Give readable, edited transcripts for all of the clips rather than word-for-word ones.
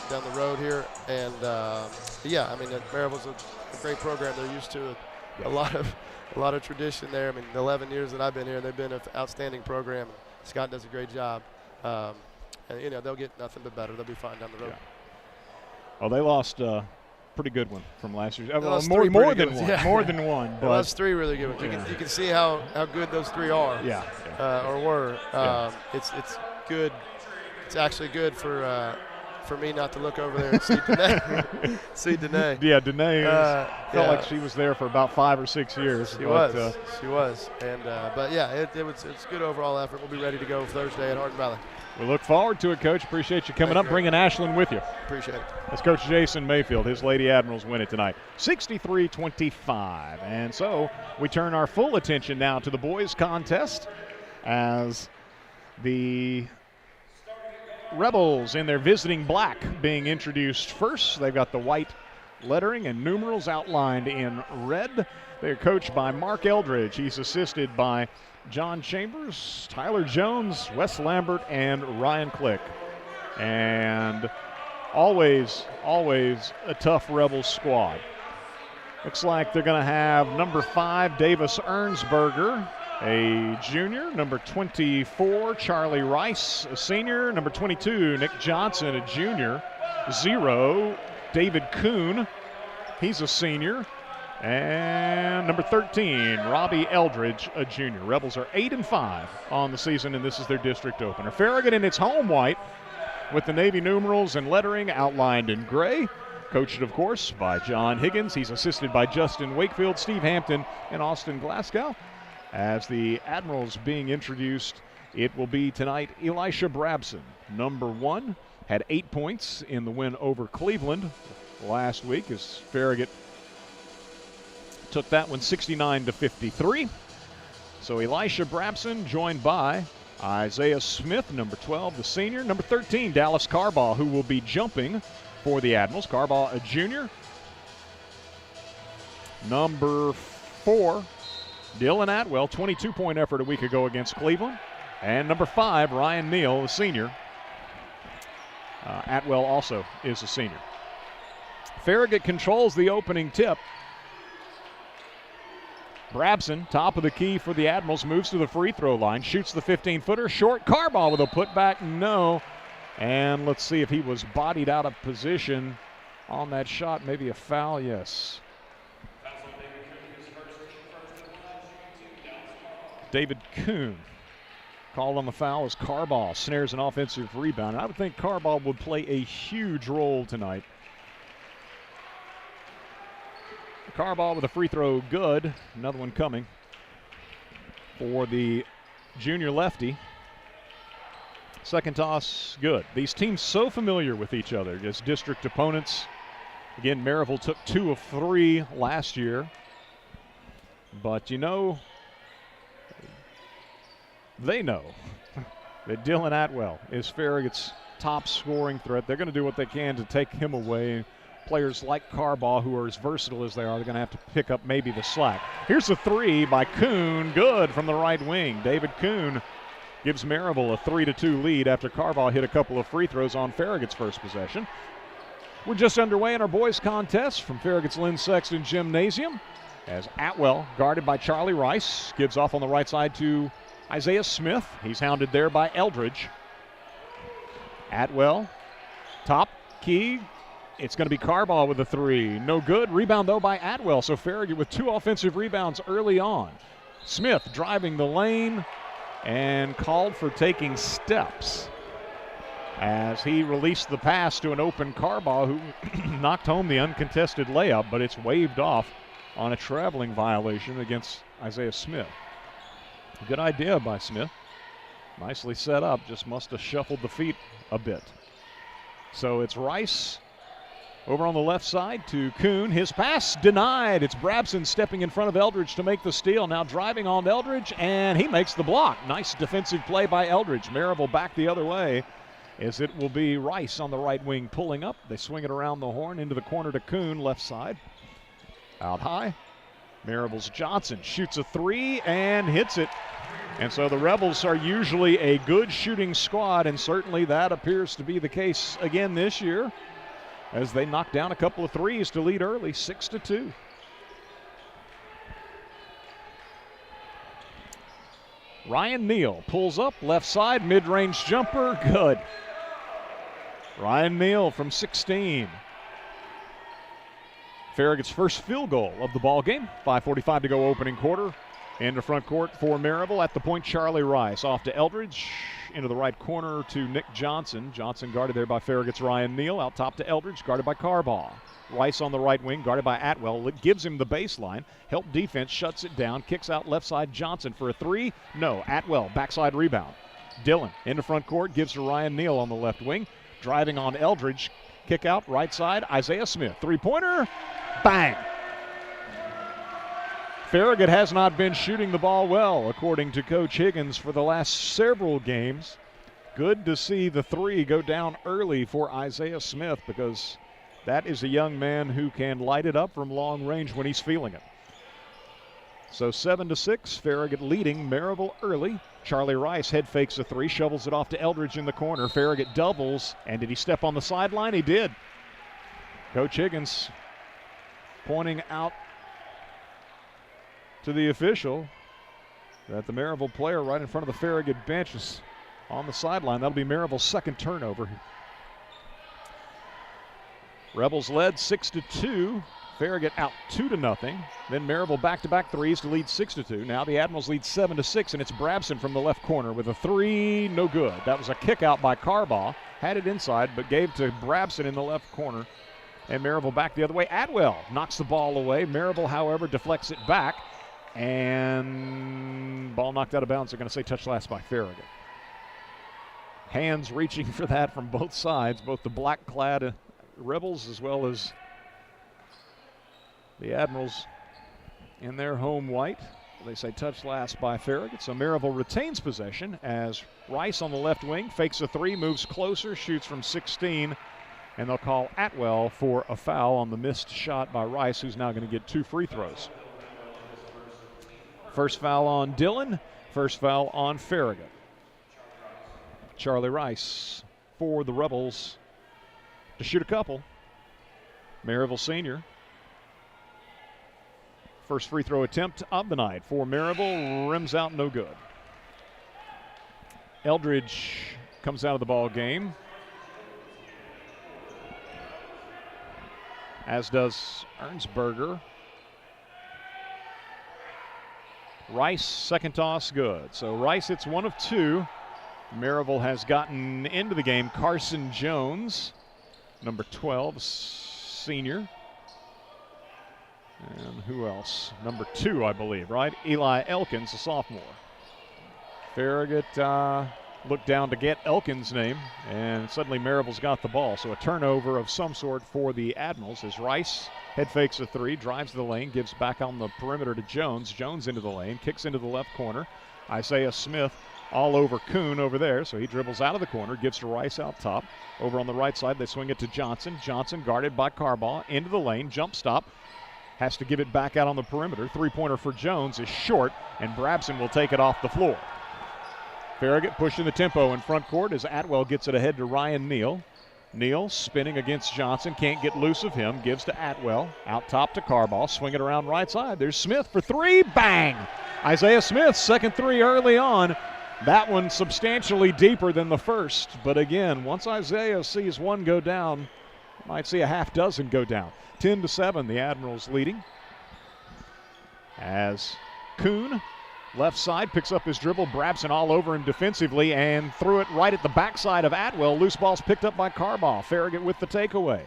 down the road here. And, yeah, I mean, Maryville's a great program. They're used to a lot of tradition there. I mean, the 11 years that I've been here, they've been an outstanding program. Scott does a great job. And, you know, they'll get nothing but better. They'll be fine down the road. Yeah. Well, they lost pretty good one from last year. More than one. Yeah. More than one. But that's 3 really good ones. You can see how good those 3 are. Yeah. Or were. It's good. It's actually good for me not to look over there and see Danae. Yeah, Danae felt like she was there for about 5 or 6 years. She was. And but yeah, it's good overall effort. We'll be ready to go Thursday at Hardin Valley. We look forward to it, Coach. Appreciate you coming up, bringing Ashland with you. Appreciate it. That's Coach Jason Mayfield. His Lady Admirals win it tonight, 63-25. And so we turn our full attention now to the boys' contest as the Rebels in their visiting black being introduced first. They've got the white lettering and numerals outlined in red. They're coached by Mark Eldridge. He's assisted by John Chambers, Tyler Jones, Wes Lambert, and Ryan Click. And always a tough Rebels squad. Looks like they're going to have number 5, Davis Ernsberger, a junior. Number 24, Charlie Rice, a senior. Number 22, Nick Johnson, a junior. 0, David Kuhn, he's a senior. And number 13, Robbie Eldridge, a junior. Rebels are 8-5 on the season, and this is their district opener. Farragut in its home white with the Navy numerals and lettering outlined in gray. Coached, of course, by John Higgins. He's assisted by Justin Wakefield, Steve Hampton, and Austin Glasgow. As the Admirals being introduced, it will be tonight Elisha Brabson, number 1, had 8 points in the win over Cleveland last week as Farragut took that one 69-53. So Elisha Brabson joined by Isaiah Smith, number 12, the senior. Number 13, Dallas Carbaugh, who will be jumping for the Admirals. Carbaugh, a junior. Number 4, Dylan Atwell, 22-point effort a week ago against Cleveland. And number 5, Ryan Neal, the senior. Atwell also is a senior. Farragut controls the opening tip. Brabson, top of the key for the Admirals, moves to the free throw line, shoots the 15-footer, short. Carbaugh with a putback, no. And let's see if he was bodied out of position on that shot. Maybe a foul, yes. David Kuhn called on the foul as Carbaugh snares an offensive rebound. And I would think Carbaugh would play a huge role tonight. Carbaugh with a free throw, good. Another one coming for the junior lefty. Second toss, good. These teams so familiar with each other, just district opponents. Again, Maryville took 2 of 3 last year. But you know, they know that Dylan Atwell is Farragut's top scoring threat. They're going to do what they can to take him away. Players like Carbaugh, who are as versatile as they are, they're going to have to pick up maybe the slack. Here's a 3 by Kuhn, good from the right wing. David Kuhn gives Maryville a 3-2 lead after Carbaugh hit a couple of free throws on Farragut's first possession. We're just underway in our boys contest from Farragut's Lynn Sexton Gymnasium as Atwell, guarded by Charlie Rice, gives off on the right side to Isaiah Smith. He's hounded there by Eldridge. Atwell, top key. It's going to be Carbaugh with a 3. No good. Rebound, though, by Atwell. So Farragut with 2 offensive rebounds early on. Smith driving the lane and called for taking steps as he released the pass to an open Carbaugh, who knocked home the uncontested layup, but it's waved off on a traveling violation against Isaiah Smith. Good idea by Smith. Nicely set up, just must have shuffled the feet a bit. So it's Rice over on the left side to Kuhn. His pass denied. It's Brabson stepping in front of Eldridge to make the steal. Now driving on Eldridge, and he makes the block. Nice defensive play by Eldridge. Maryville back the other way as it will be Rice on the right wing pulling up. They swing it around the horn into the corner to Kuhn, left side. Out high. Maryville's Johnson shoots a 3 and hits it. And so the Rebels are usually a good shooting squad, and certainly that appears to be the case again this year. as they knock down a couple of threes to lead early, 6-2. Ryan Neal pulls up, left side, mid-range jumper, good. Ryan Neal from 16. Farragut's first field goal of the ball game. 5:45 to go opening quarter. Into front court for Maryville. At the point, Charlie Rice off to Eldridge. Into the right corner to Nick Johnson. Johnson guarded there by Farragut's Ryan Neal. Out top to Eldridge, guarded by Carbaugh. Rice on the right wing, guarded by Atwell. It gives him the baseline. Help defense, shuts it down. Kicks out left side Johnson for a three. No, Atwell, backside rebound. Dillon into front court, gives to Ryan Neal on the left wing. Driving on Eldridge. Kick out right side, Isaiah Smith. Three-pointer, bang. Farragut has not been shooting the ball well, according to Coach Higgins, for the last several games. Good to see the three go down early for Isaiah Smith, because that is a young man who can light it up from long range when he's feeling it. So 7-6, Farragut leading Maryville early. Charlie Rice head fakes a three, shovels it off to Eldridge in the corner. Farragut doubles, and did he step on the sideline? He did. Coach Higgins pointing out to the official that the Maryville player right in front of the Farragut bench is on the sideline. That'll be Maryville's second turnover. Rebels led 6-2. Farragut out 2-0. Then Maryville back-to-back threes to lead 6-2. Now the Admirals lead 7-6, and it's Brabson from the left corner with a three, no good. That was a kick out by Carbaugh. Had it inside, but gave to Brabson in the left corner. And Maryville back the other way. Atwell knocks the ball away. Maryville, however, deflects it back. And ball knocked out of bounds. They're going to say touch last by Farragut. Hands reaching for that from both sides, both the black-clad Rebels as well as the Admirals in their home white. They say touch last by Farragut. So Maryville retains possession as Rice on the left wing fakes a three, moves closer, shoots from 16, and they'll call Atwell for a foul on the missed shot by Rice, who's now going to get 2 free throws. First foul on Dillon, first foul on Farragut. Charlie Rice for the Rebels to shoot a couple. Maryville senior. First free throw attempt of the night for Maryville, rims out, no good. Eldridge comes out of the ball game, as does Ernsberger. Rice, second toss, good. So Rice hits 1 of 2. Maryville has gotten into the game Carson Jones, number 12, senior. And who else? Number 2, I believe, right? Eli Elkins, a sophomore. Farragut looked down to get Elkins' name, and suddenly Maryville's got the ball. So a turnover of some sort for the Admirals as Rice head fakes a three, drives to the lane, gives back on the perimeter to Jones. Jones into the lane, kicks into the left corner. Isaiah Smith all over Kuhn over there, so he dribbles out of the corner, gives to Rice out top. Over on the right side, they swing it to Johnson. Johnson guarded by Carbaugh, into the lane, jump stop. Has to give it back out on the perimeter. Three-pointer for Jones is short, and Brabson will take it off the floor. Farragut pushing the tempo in front court as Atwell gets it ahead to Ryan Neal. Neal spinning against Johnson, can't get loose of him, gives to Atwell. Out top to Carbaugh, swing it around right side. There's Smith for three, bang! Isaiah Smith's second three early on. That one substantially deeper than the first, but again, once Isaiah sees one go down, might see a half dozen go down. 10-7, the Admirals leading. As Kuhn, left side, picks up his dribble. Brabson all over him defensively and threw it right at the backside of Atwell. Loose ball's picked up by Carbaugh. Farragut with the takeaway.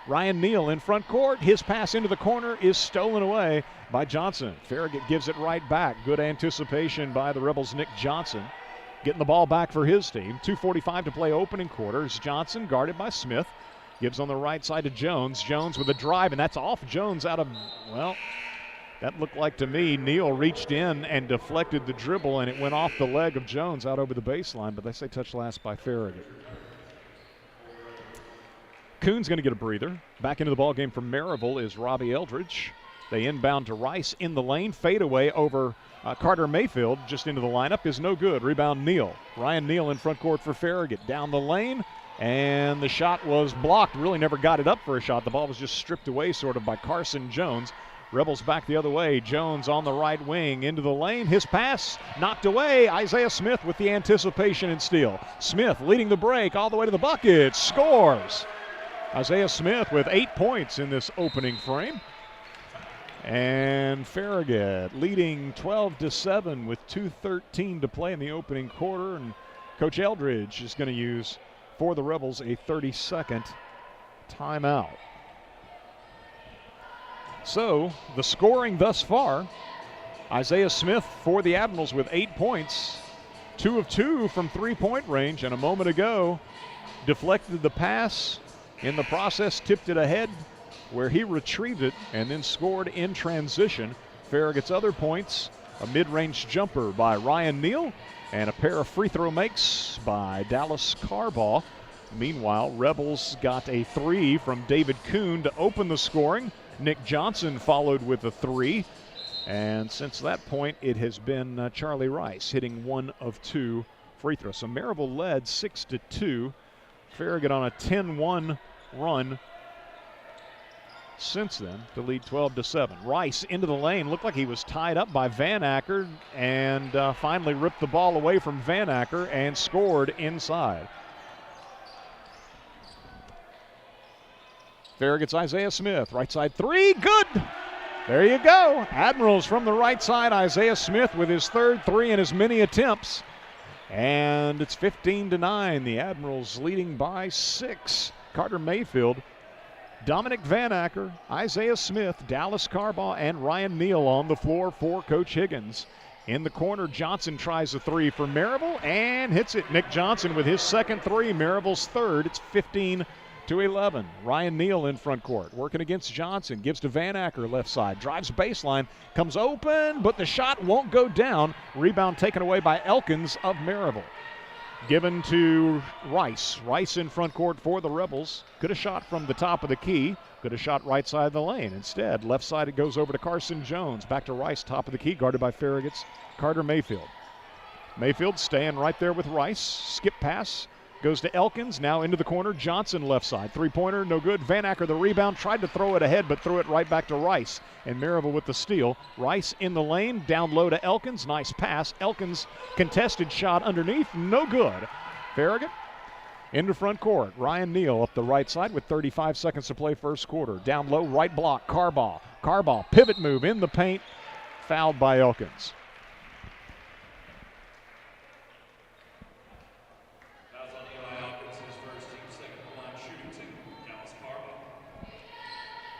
Ryan Neal in front court. His pass into the corner is stolen away by Johnson. Farragut gives it right back. Good anticipation by the Rebels' Nick Johnson. Getting the ball back for his team. 2:45 to play opening quarters. Johnson guarded by Smith. Gives on the right side to Jones. Jones with a drive, and that's off Jones out of, well, that looked like to me Neal reached in and deflected the dribble, and it went off the leg of Jones out over the baseline, but they say touch last by Farragut. Kuhn's going to get a breather. Back into the ballgame for Maryville is Robbie Eldridge. They inbound to Rice in the lane. Fadeaway over Carter Mayfield just into the lineup is no good. Rebound Neal. Ryan Neal in front court for Farragut. Down the lane. And the shot was blocked. Really never got it up for a shot. The ball was just stripped away sort of by Carson Jones. Rebels back the other way. Jones on the right wing into the lane. His pass knocked away. Isaiah Smith with the anticipation and steal. Smith leading the break all the way to the bucket. Scores. Isaiah Smith with 8 points in this opening frame. And Farragut leading 12-7 with 2:13 to play in the opening quarter. And Coach Eldridge is going to use, for the Rebels, a 30-second timeout. So the scoring thus far, Isaiah Smith for the Admirals with 8 points, 2 of 2 from three-point range, and a moment ago deflected the pass, in the process tipped it ahead where he retrieved it and then scored in transition. Farragut's other points, a mid-range jumper by Ryan Neal and a pair of free throw makes by Dallas Carbaugh. Meanwhile, Rebels got a 3 from David Kuhn to open the scoring. Nick Johnson followed with a 3. And since that point, it has been Charlie Rice hitting 1 of 2 free throws. So Maryville led 6-2. Farragut on a 10-1 run since then to lead 12-7. Rice into the lane, looked like he was tied up by Van Acker, and finally ripped the ball away from Van Acker and scored inside. Farragut's Isaiah Smith, right side 3, good! There you go. Admirals from the right side, Isaiah Smith with his third 3 in as many attempts. And it's 15-9, the Admirals leading by 6. Carter Mayfield, Dominic Van Acker, Isaiah Smith, Dallas Carbaugh, and Ryan Neal on the floor for Coach Higgins. In the corner, Johnson tries a 3 for Maryville and hits it. Nick Johnson with his second 3, Maryville's third. It's 15-11. Ryan Neal in front court, working against Johnson, gives to Van Acker left side, drives baseline, comes open, but the shot won't go down. Rebound taken away by Elkins of Maryville. Given to Rice. Rice in front court for the Rebels. Could have shot from the top of the key. Could have shot right side of the lane. Instead, left side it goes over to Carson Jones. Back to Rice, top of the key, guarded by Farragut's Carter Mayfield. Mayfield staying right there with Rice. Skip pass. Goes to Elkins, now into the corner. Johnson left side. Three-pointer, no good. Van Acker the rebound. Tried to throw it ahead, but threw it right back to Rice. And Maryville with the steal. Rice in the lane, down low to Elkins. Nice pass. Elkins contested shot underneath, no good. Farragut into front court. Ryan Neal up the right side with 35 seconds to play first quarter. Down low, right block, Carbaugh. Carbaugh, pivot move in the paint. Fouled by Elkins.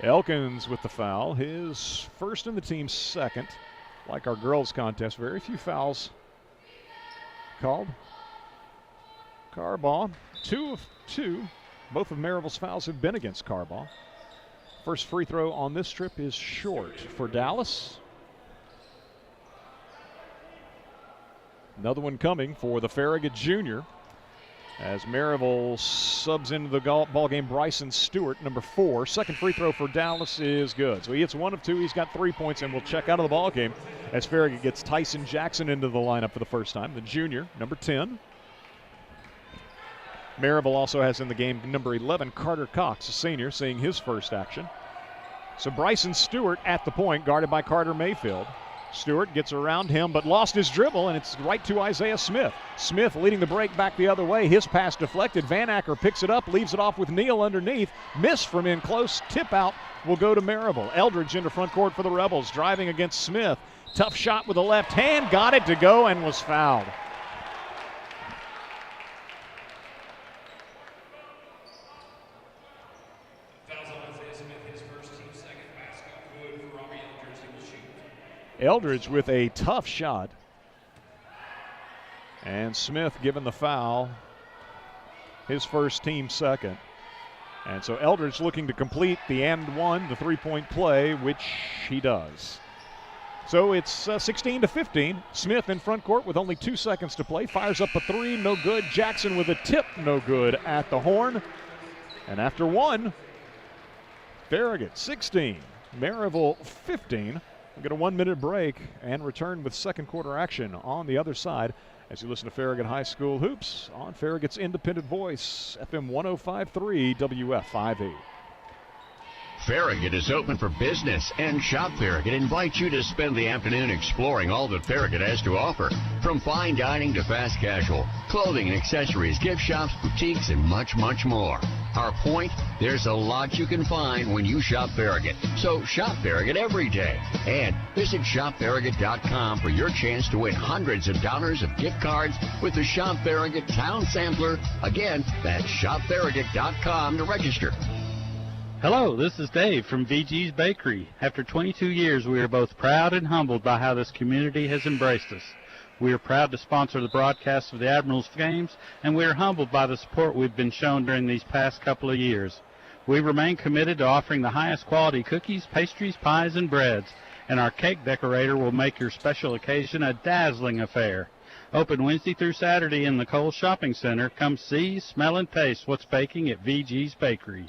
Elkins with the foul, his first in the team's second. Like our girls contest, very few fouls called. Carbaugh, 2 of 2. Both of Maryville's fouls have been against Carbaugh. First free throw on this trip is short for Dallas. Another one coming for the Farragut Jr. as Maryville subs into the ball game Bryson Stewart, number 4. Second free throw for Dallas is good. So he hits 1 of 2. He's got 3 points and will check out of the ball game as Farragut gets Tyson Jackson into the lineup for the first time, the junior, number 10. Maryville also has in the game number 11, Carter Cox, a senior, seeing his first action. So Bryson Stewart at the point, guarded by Carter Mayfield. Stewart gets around him but lost his dribble, and it's right to Isaiah Smith. Smith leading the break back the other way. His pass deflected. Van Acker picks it up, leaves it off with Neal underneath. Miss from in close. Tip out will go to Maryville. Eldridge into front court for the Rebels, driving against Smith. Tough shot with the left hand. Got it to go and was fouled. Eldridge with a tough shot. And Smith given the foul, his first, team second. And so Eldridge looking to complete the and one, the three-point play, which he does. So it's 16-15. Smith in front court with only 2 seconds to play. Fires up a 3, no good. Jackson with a tip, no good at the horn. And after one, Farragut 16, Maryville 15. We'll get a 1-minute break and return with second quarter action on the other side as you listen to Farragut High School Hoops on Farragut's independent voice, FM 105.3 WF5E. Farragut is open for business, and Shop Farragut invites you to spend the afternoon exploring all that Farragut has to offer. From fine dining to fast casual, clothing and accessories, gift shops, boutiques, and much, much more. Our point, there's a lot you can find when you shop Farragut. So shop Farragut every day. And visit shopfarragut.com for your chance to win hundreds of dollars of gift cards with the Shop Farragut Town Sampler. Again, that's shopfarragut.com to register. Hello, this is Dave from VG's Bakery. After 22 years, we are both proud and humbled by how this community has embraced us. We are proud to sponsor the broadcast of the Admirals games, and we are humbled by the support we've been shown during these past couple of years. We remain committed to offering the highest quality cookies, pastries, pies, and breads, and our cake decorator will make your special occasion a dazzling affair. Open Wednesday through Saturday in the Cole Shopping Center. Come see, smell, and taste what's baking at VG's Bakery.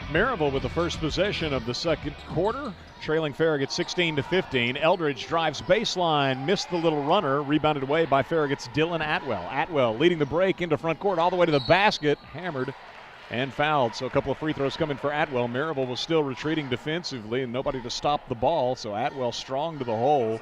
Maryville with the first possession of the second quarter, trailing Farragut 16-15. Eldridge drives baseline, missed the little runner, rebounded away by Farragut's Dylan Atwell. Atwell leading the break into front court all the way to the basket, hammered and fouled. So a couple of free throws coming for Atwell. Maryville was still retreating defensively and nobody to stop the ball, so Atwell strong to the hole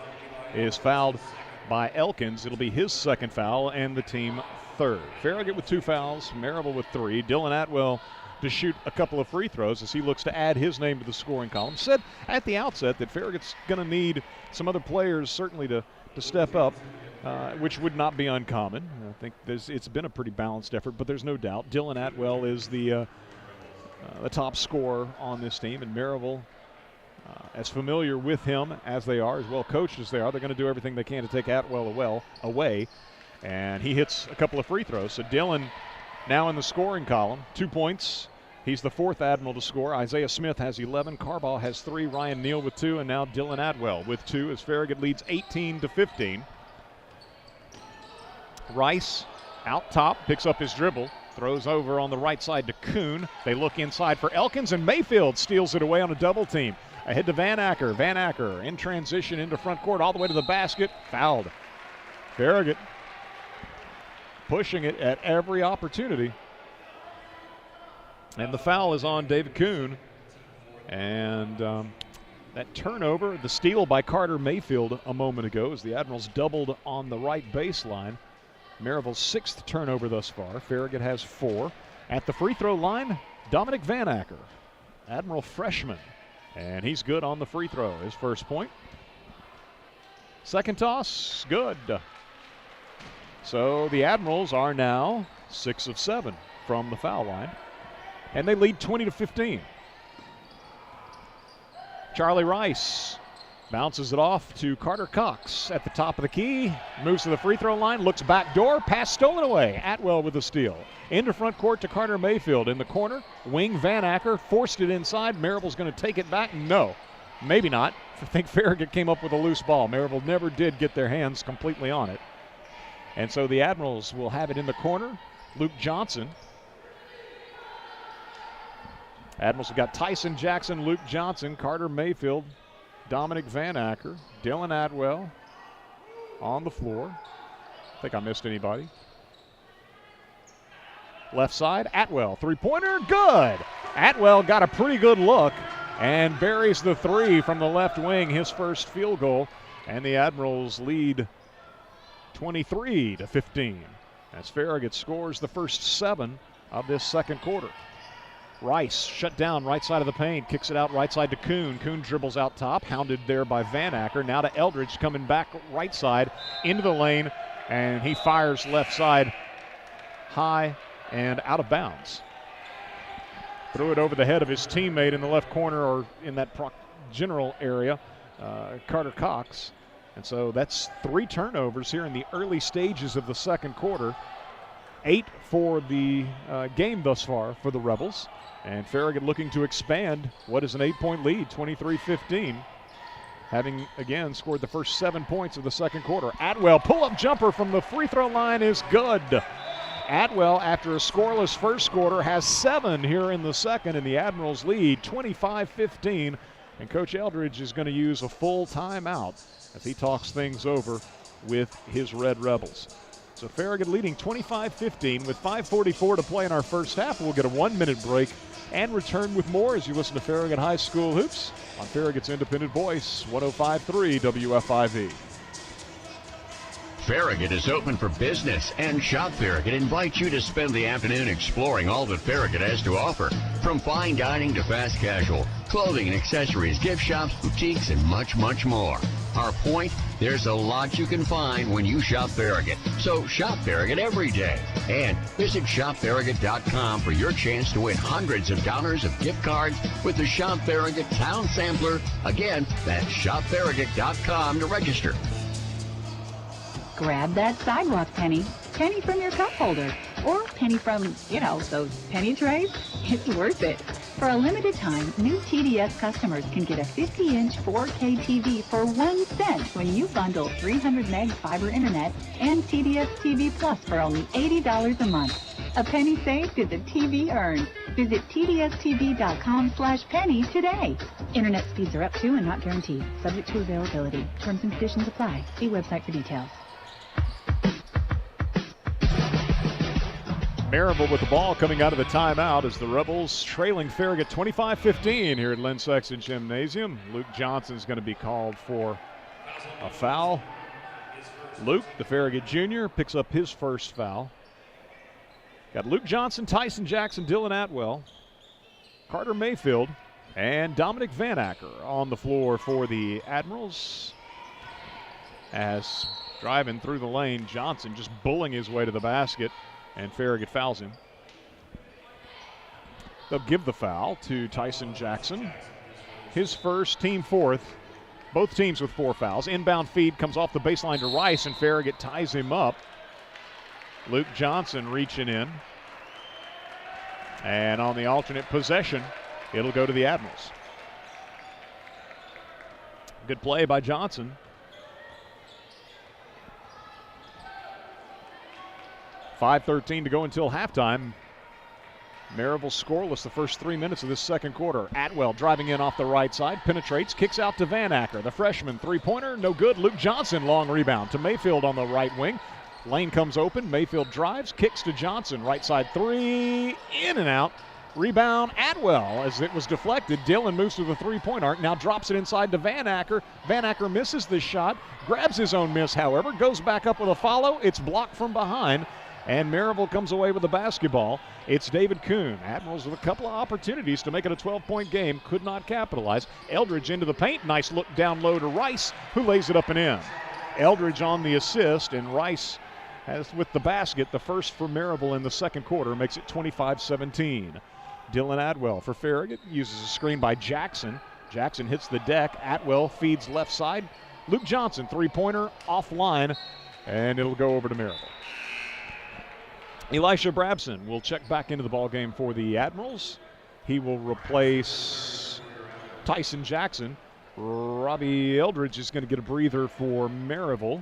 is fouled by Elkins. It'll be his second foul and the team third. Farragut with 2 fouls, Maryville with 3. Dylan Atwell to shoot a couple of free throws as he looks to add his name to the scoring column. Said at the outset that Farragut's going to need some other players certainly to step up, which would not be uncommon. I think it's been a pretty balanced effort, but there's no doubt Dylan Atwell is the top scorer on this team, and Maryville, as familiar with him as they are, as well coached as they are, they're going to do everything they can to take Atwell away, and he hits a couple of free throws. So Dylan now in the scoring column, 2 points. He's the 4th Admiral to score. Isaiah Smith has 11. Carbaugh has 3. Ryan Neal with 2. And now Dylan Atwell with 2 as Farragut leads 18-15. Rice out top, picks up his dribble, throws over on the right side to Kuhn. They look inside for Elkins, and Mayfield steals it away on a double team. Ahead to Van Acker. Van Acker in transition into front court all the way to the basket. Fouled. Farragut pushing it at every opportunity. And the foul is on David Kuhn. And that turnover, the steal by Carter Mayfield a moment ago as the Admirals doubled on the right baseline. Maryville's 6th turnover thus far. Farragut has 4. At the free throw line, Dominic Van Acker, Admiral freshman. And he's good on the free throw. His first point. Second toss, good. So the Admirals are now 6 of 7 from the foul line, and they lead 20-15. Charlie Rice bounces it off to Carter Cox at the top of the key, moves to the free throw line, looks back door, pass stolen away. Atwell with the steal. Into front court to Carter Mayfield in the corner. Wing Van Acker forced it inside. Maryville's going to take it back. No, maybe not. I think Farragut came up with a loose ball. Maryville never did get their hands completely on it. And so the Admirals will have it in the corner. Luke Johnson. Admirals have got Tyson Jackson, Luke Johnson, Carter Mayfield, Dominic Van Acker, Dylan Atwell on the floor. I think I missed anybody. Left side, Atwell, three-pointer, good. Atwell got a pretty good look and buries the 3 from the left wing, his first field goal. And the Admirals lead 23-15 as Farragut scores the first 7 of this second quarter. Rice shut down right side of the paint, kicks it out right side to Kuhn. Kuhn dribbles out top, hounded there by Van Acker. Now to Eldridge, coming back right side into the lane, and he fires left side high and out of bounds. Threw it over the head of his teammate in the left corner, or in that general area, Carter Cox. And so that's 3 turnovers here in the early stages of the second quarter. 8 for the game thus far for the Rebels. And Farragut looking to expand what is an 8-point lead, 23-15. Having, again, scored the first 7 points of the second quarter. Atwell, pull-up jumper from the free throw line is good. Atwell, after a scoreless first quarter, has 7 here in the second, and the Admirals lead 25-15. And Coach Eldridge is going to use a full timeout as he talks things over with his Red Rebels. So Farragut leading 25-15 with 5:44 to play in our first half. We'll get a 1-minute break and return with more as you listen to Farragut High School Hoops on Farragut's independent voice, 105.3 WFIV. Farragut is open for business, and Shop Farragut invites you to spend the afternoon exploring all that Farragut has to offer. From fine dining to fast casual, clothing and accessories, gift shops, boutiques, and much, much more. Our point, there's a lot you can find when you shop Farragut. So shop Farragut every day. And visit shopfarragut.com for your chance to win hundreds of dollars of gift cards with the Shop Farragut Town Sampler. Again, that's shopfarragut.com to register. Grab that sidewalk penny, penny from your cup holder, or penny from, those penny trays. It's worth it. For a limited time, new TDS customers can get a 50-inch 4K TV for 1 cent when you bundle 300 meg fiber internet and TDS TV Plus for only $80 a month. A penny saved is a TV earned. Visit tdstv.com/penny today. Internet speeds are up to and not guaranteed. Subject to availability. Terms and conditions apply. See website for details. Maryville with the ball coming out of the timeout as the Rebels trailing Farragut 25-15 here at Lynn Sexton Gymnasium. Luke Johnson's going to be called for a foul. Luke, the Farragut junior, picks up his first foul. Got Luke Johnson, Tyson Jackson, Dylan Atwell, Carter Mayfield, and Dominic Van Acker on the floor for the Admirals. As driving through the lane, Johnson just bullying his way to the basket, and Farragut fouls him. They'll give the foul to Tyson Jackson. His first, team fourth. Both teams with 4 fouls. Inbound feed comes off the baseline to Rice, and Farragut ties him up. Luke Johnson reaching in. And on the alternate possession, it'll go to the Admirals. Good play by Johnson. 5:13 to go until halftime. Maryville scoreless the first 3 minutes of this second quarter. Atwell driving in off the right side, penetrates, kicks out to Van Acker. The freshman three-pointer, no good. Luke Johnson, long rebound to Mayfield on the right wing. Lane comes open, Mayfield drives, kicks to Johnson. Right side three, in and out. Rebound, Atwell, as it was deflected. Dillon moves to the three-point arc, now drops it inside to Van Acker. Van Acker misses the shot, grabs his own miss, however, goes back up with a follow. It's blocked from behind, and Maryville comes away with the basketball. It's David Kuhn. Admirals with a couple of opportunities to make it a 12-point game, could not capitalize. Eldridge into the paint, nice look down low to Rice, who lays it up and in. Eldridge on the assist, and Rice has with the basket, the first for Maryville in the second quarter, makes it 25-17. Dylan Atwell for Farragut, uses a screen by Jackson. Jackson hits the deck, Atwell feeds left side. Luke Johnson, three-pointer, offline, and it'll go over to Maryville. Elisha Brabson will check back into the ballgame for the Admirals. He will replace Tyson Jackson. Robbie Eldridge is going to get a breather for Maryville,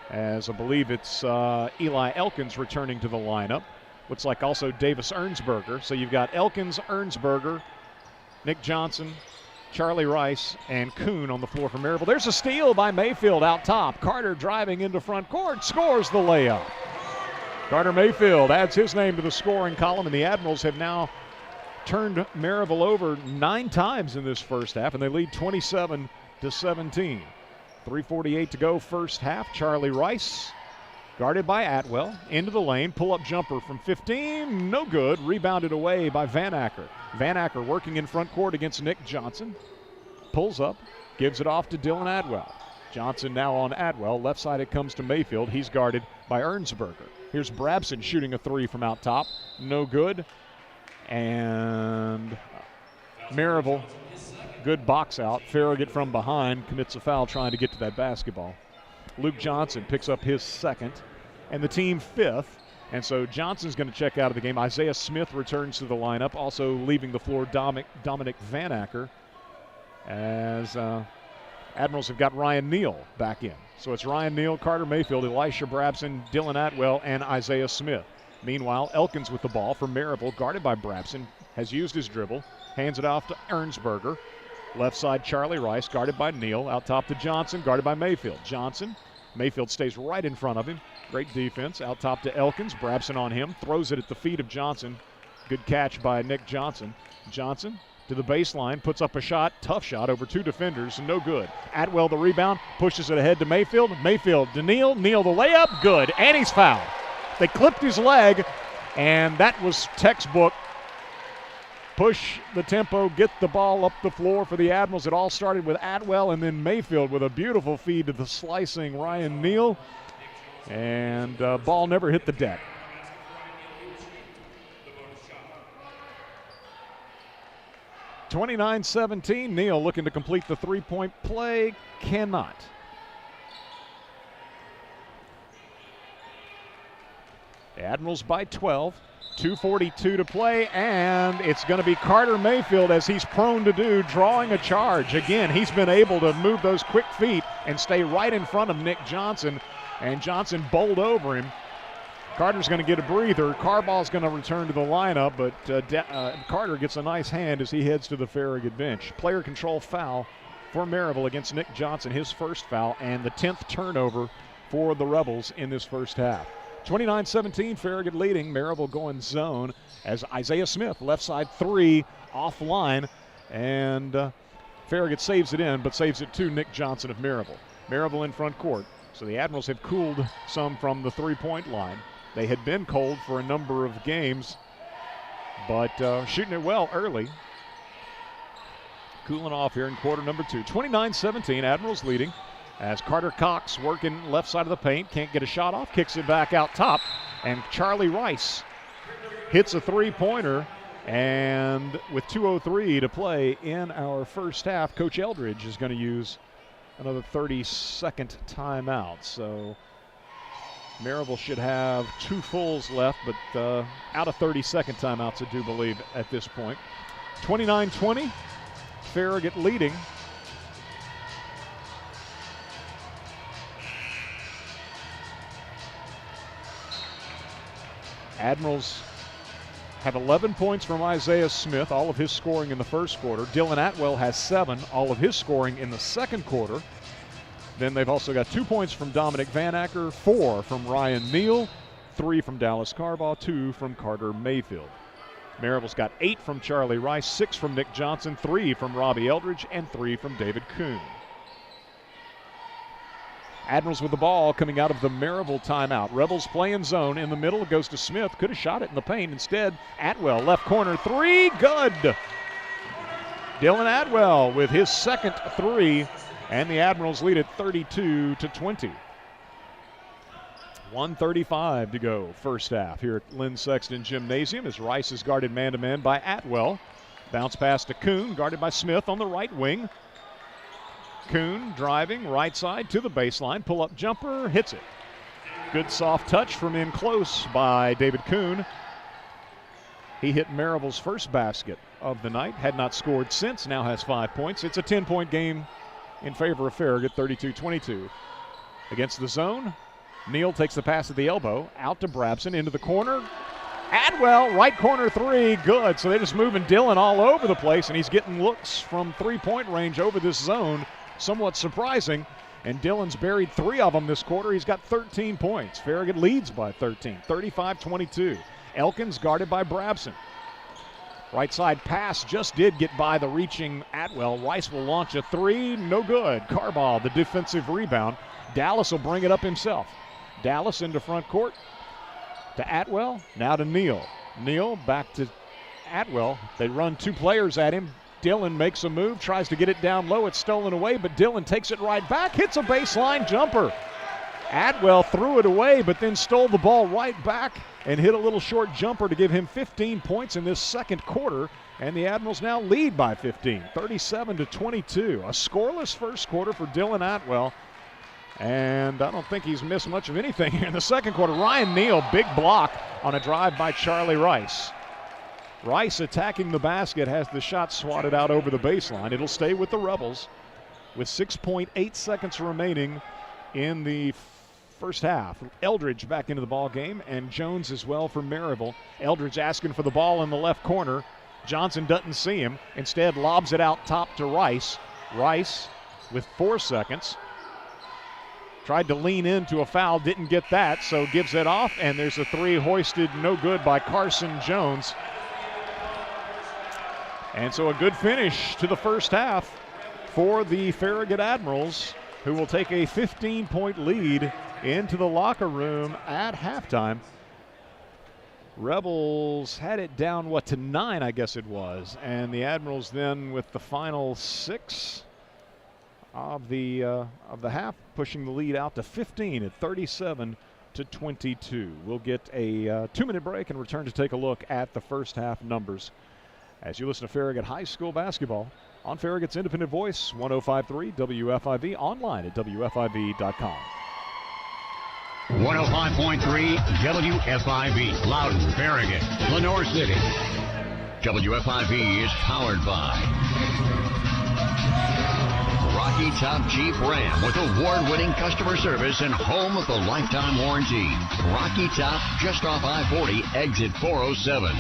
as I believe it's Eli Elkins returning to the lineup. Looks like also Davis Ernsberger. So you've got Elkins, Ernsberger, Nick Johnson, Charlie Rice, and Kuhn on the floor for Maryville. There's a steal by Mayfield out top. Carter driving into front court, scores the layup. Carter Mayfield adds his name to the scoring column, and the Admirals have now turned Maryville over 9 times in this first half, and they lead 27-17. 3:48 to go first half. Charlie Rice, guarded by Atwell, into the lane, pull-up jumper from 15, no good, rebounded away by Van Acker. Van Acker working in front court against Nick Johnson, pulls up, gives it off to Dylan Atwell. Johnson now on Atwell, left side it comes to Mayfield, he's guarded by Ernsberger. Here's Brabson shooting a three from out top, no good, and Maryville, good box out. Farragut from behind commits a foul trying to get to that basketball. Luke Johnson picks up his second, and the team fifth. And so Johnson's going to check out of the game. Isaiah Smith returns to the lineup, also leaving the floor Dominic Van Acker, as Admirals have got Ryan Neal back in. So it's Ryan Neal, Carter Mayfield, Elisha Brabson, Dylan Atwell, and Isaiah Smith. Meanwhile, Elkins with the ball for Maryville, guarded by Brabson, has used his dribble, hands it off to Ernsberger. Left side, Charlie Rice, guarded by Neal. Out top to Johnson, guarded by Mayfield. Johnson, Mayfield stays right in front of him. Great defense. Out top to Elkins, Brabson on him, throws it at the feet of Johnson. Good catch by Nick Johnson. Johnson to the baseline, puts up a shot, tough shot over 2 defenders, no good. Atwell the rebound, pushes it ahead to Mayfield. Mayfield to Neal, Neal the layup, good, and he's fouled. They clipped his leg, and that was textbook. Push the tempo, get the ball up the floor for the Admirals. It all started with Atwell and then Mayfield with a beautiful feed to the slicing Ryan Neal. And ball never hit the deck. (29-17). Neal looking to complete the three-point play. Cannot. The Admirals by 12. 2:42 to play, and it's going to be Carter Mayfield, as he's prone to do, drawing a charge. Again, he's been able to move those quick feet and stay right in front of Nick Johnson, and Johnson bowled over him. Carter's going to get a breather. Carball's going to return to the lineup, but Carter gets a nice hand as he heads to the Farragut bench. Player control foul for Maryville against Nick Johnson, his first foul, and the 10th turnover for the Rebels in this first half. 29-17, Farragut leading. Maryville going zone as Isaiah Smith, left side 3, offline, and Farragut saves it in, but saves it to Nick Johnson of Maryville. Maryville in front court. So the Admirals have cooled some from the three-point line. They had been cold for a number of games, but shooting it well early. Cooling off here in quarter number 2. 29-17, Admirals leading. As Carter Cox working left side of the paint, can't get a shot off, kicks it back out top, and Charlie Rice hits a three-pointer, and with 2:03 to play in our first half, Coach Eldridge is going to use another 30-second timeout. So Maryville should have 2 fulls left, but out of 30-second timeouts, I do believe, at this point. 29-20, Farragut leading. Admirals have 11 points from Isaiah Smith, all of his scoring in the first quarter. Dylan Atwell has 7, all of his scoring in the second quarter. Then they've also got 2 points from Dominic Van Acker, 4 from Ryan Neal, 3 from Dallas Carball, 2 from Carter Mayfield. Maryville's got 8 from Charlie Rice, 6 from Nick Johnson, 3 from Robbie Eldridge, and 3 from David Kuhn. Admirals with the ball coming out of the Maryville timeout. Rebels playing zone in the middle. It goes to Smith. Could have shot it in the paint. Instead, Atwell, left corner 3. Good. Dylan Atwell with his second 3. And the Admirals lead it 32-20. 1:35 to go first half here at Lynn Sexton Gymnasium as Rice is guarded man-to-man by Atwell. Bounce pass to Kuhn, guarded by Smith on the right wing. Kuhn driving right side to the baseline. Pull-up jumper, hits it. Good soft touch from in close by David Kuhn. He hit Maryville's first basket of the night. Had not scored since, now has 5 points. It's a 10-point game in favor of Farragut, 32-22. Against the zone, Neal takes the pass at the elbow. Out to Brabson, into the corner. Atwell, right corner 3, good. So they're just moving Dylan all over the place, and he's getting looks from three-point range over this zone. Somewhat surprising, and Dylan's buried 3 of them this quarter. He's got 13 points. Farragut leads by 13, 35-22. Elkins guarded by Brabson. Right side pass just did get by the reaching Atwell. Rice will launch a 3, no good. Carball, the defensive rebound. Dallas will bring it up himself. Dallas into front court to Atwell, now to Neal. Neal back to Atwell. They run 2 players at him. Dylan makes a move, tries to get it down low. It's stolen away, but Dylan takes it right back, hits a baseline jumper. Atwell threw it away, but then stole the ball right back and hit a little short jumper to give him 15 points in this second quarter. And the Admirals now lead by 15, 37-22. A scoreless first quarter for Dylan Atwell. And I don't think he's missed much of anything here in the second quarter. Ryan Neal, big block on a drive by Charlie Rice. Rice attacking the basket, has the shot swatted out over the baseline. It'll stay with the Rebels with 6.8 seconds remaining in the first half. Eldridge back into the ball game, and Jones as well for Maryville. Eldridge asking for the ball in the left corner. Johnson doesn't see him. Instead, lobs it out top to Rice. Rice with 4 seconds. Tried to lean into a foul, didn't get that, so gives it off, and there's a three hoisted no good by Carson Jones. And so a good finish to the first half for the Farragut Admirals, who will take a 15-point lead into the locker room at halftime. Rebels had it down, to 9, I guess it was, and the Admirals then with the final 6 of the half, pushing the lead out to 15 at 37-22. We'll get a 2-minute break and return to take a look at the first half numbers as you listen to Farragut High School basketball on Farragut's independent voice, 105.3 WFIV, online at WFIV.com. 105.3 WFIV, Loudon, Farragut, Lenore City. WFIV is powered by Rocky Top Jeep Ram with award-winning customer service and home of the lifetime warranty. Rocky Top, just off I-40, exit 407.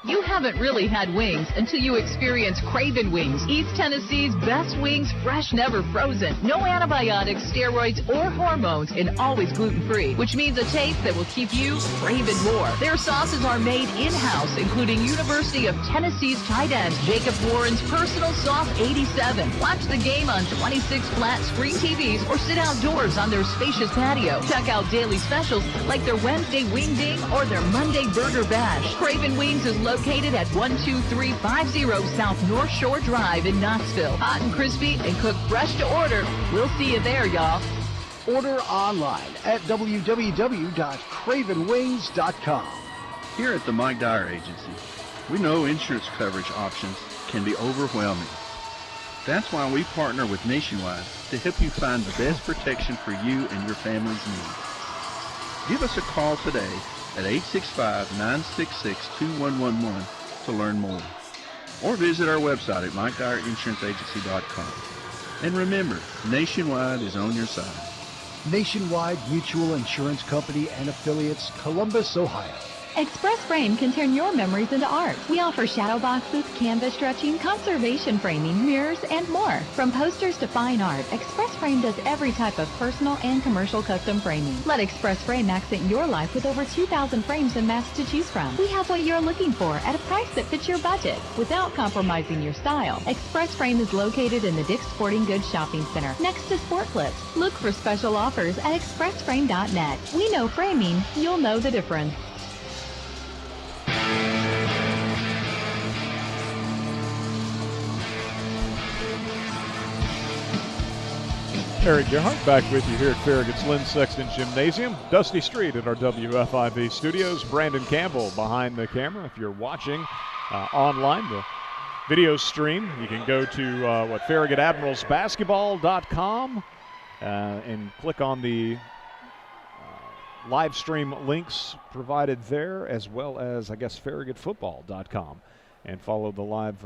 You haven't really had wings until you experience Craven Wings, East Tennessee's best wings, fresh, never frozen. No antibiotics, steroids, or hormones, and always gluten-free, which means a taste that will keep you craving more. Their sauces are made in-house, including University of Tennessee's tight end Jacob Warren's personal sauce 87. Watch the game on 26 flat screen TVs or sit outdoors on their spacious patio. Check out daily specials like their Wednesday Wing Ding or their Monday Burger Bash. Craven Wings is located at 12350 South North Shore Drive in Knoxville. Hot and crispy and cooked fresh to order. We'll see you there, y'all. Order online at www.cravenwings.com. Here at the Mike Dyer Agency, we know insurance coverage options can be overwhelming. That's why we partner with Nationwide to help you find the best protection for you and your family's needs. Give us a call today at 865-966-2111 to learn more. Or visit our website at MikeDyerInsuranceAgency.com. And remember, Nationwide is on your side. Nationwide Mutual Insurance Company and Affiliates, Columbus, Ohio. Express Frame can turn your memories into art. We offer shadow boxes, canvas stretching, conservation framing, mirrors, and more. From posters to fine art, Express Frame does every type of personal and commercial custom framing. Let Express Frame accent your life with over 2,000 frames and masks to choose from. We have what you're looking for at a price that fits your budget without compromising your style. Express Frame is located in the Dick's Sporting Goods Shopping Center next to Sport Clips. Look for special offers at expressframe.net. We know framing, you'll know the difference. Eric Gerhardt back with you here at Farragut's Lynn Sexton Gymnasium. Dusty Street at our WFIV studios. Brandon Campbell behind the camera. If you're watching online, the video stream, you can go to FarragutAdmiralsBasketball.com and click on the live stream links provided there, as well as, I guess, FarragutFootball.com, and follow the live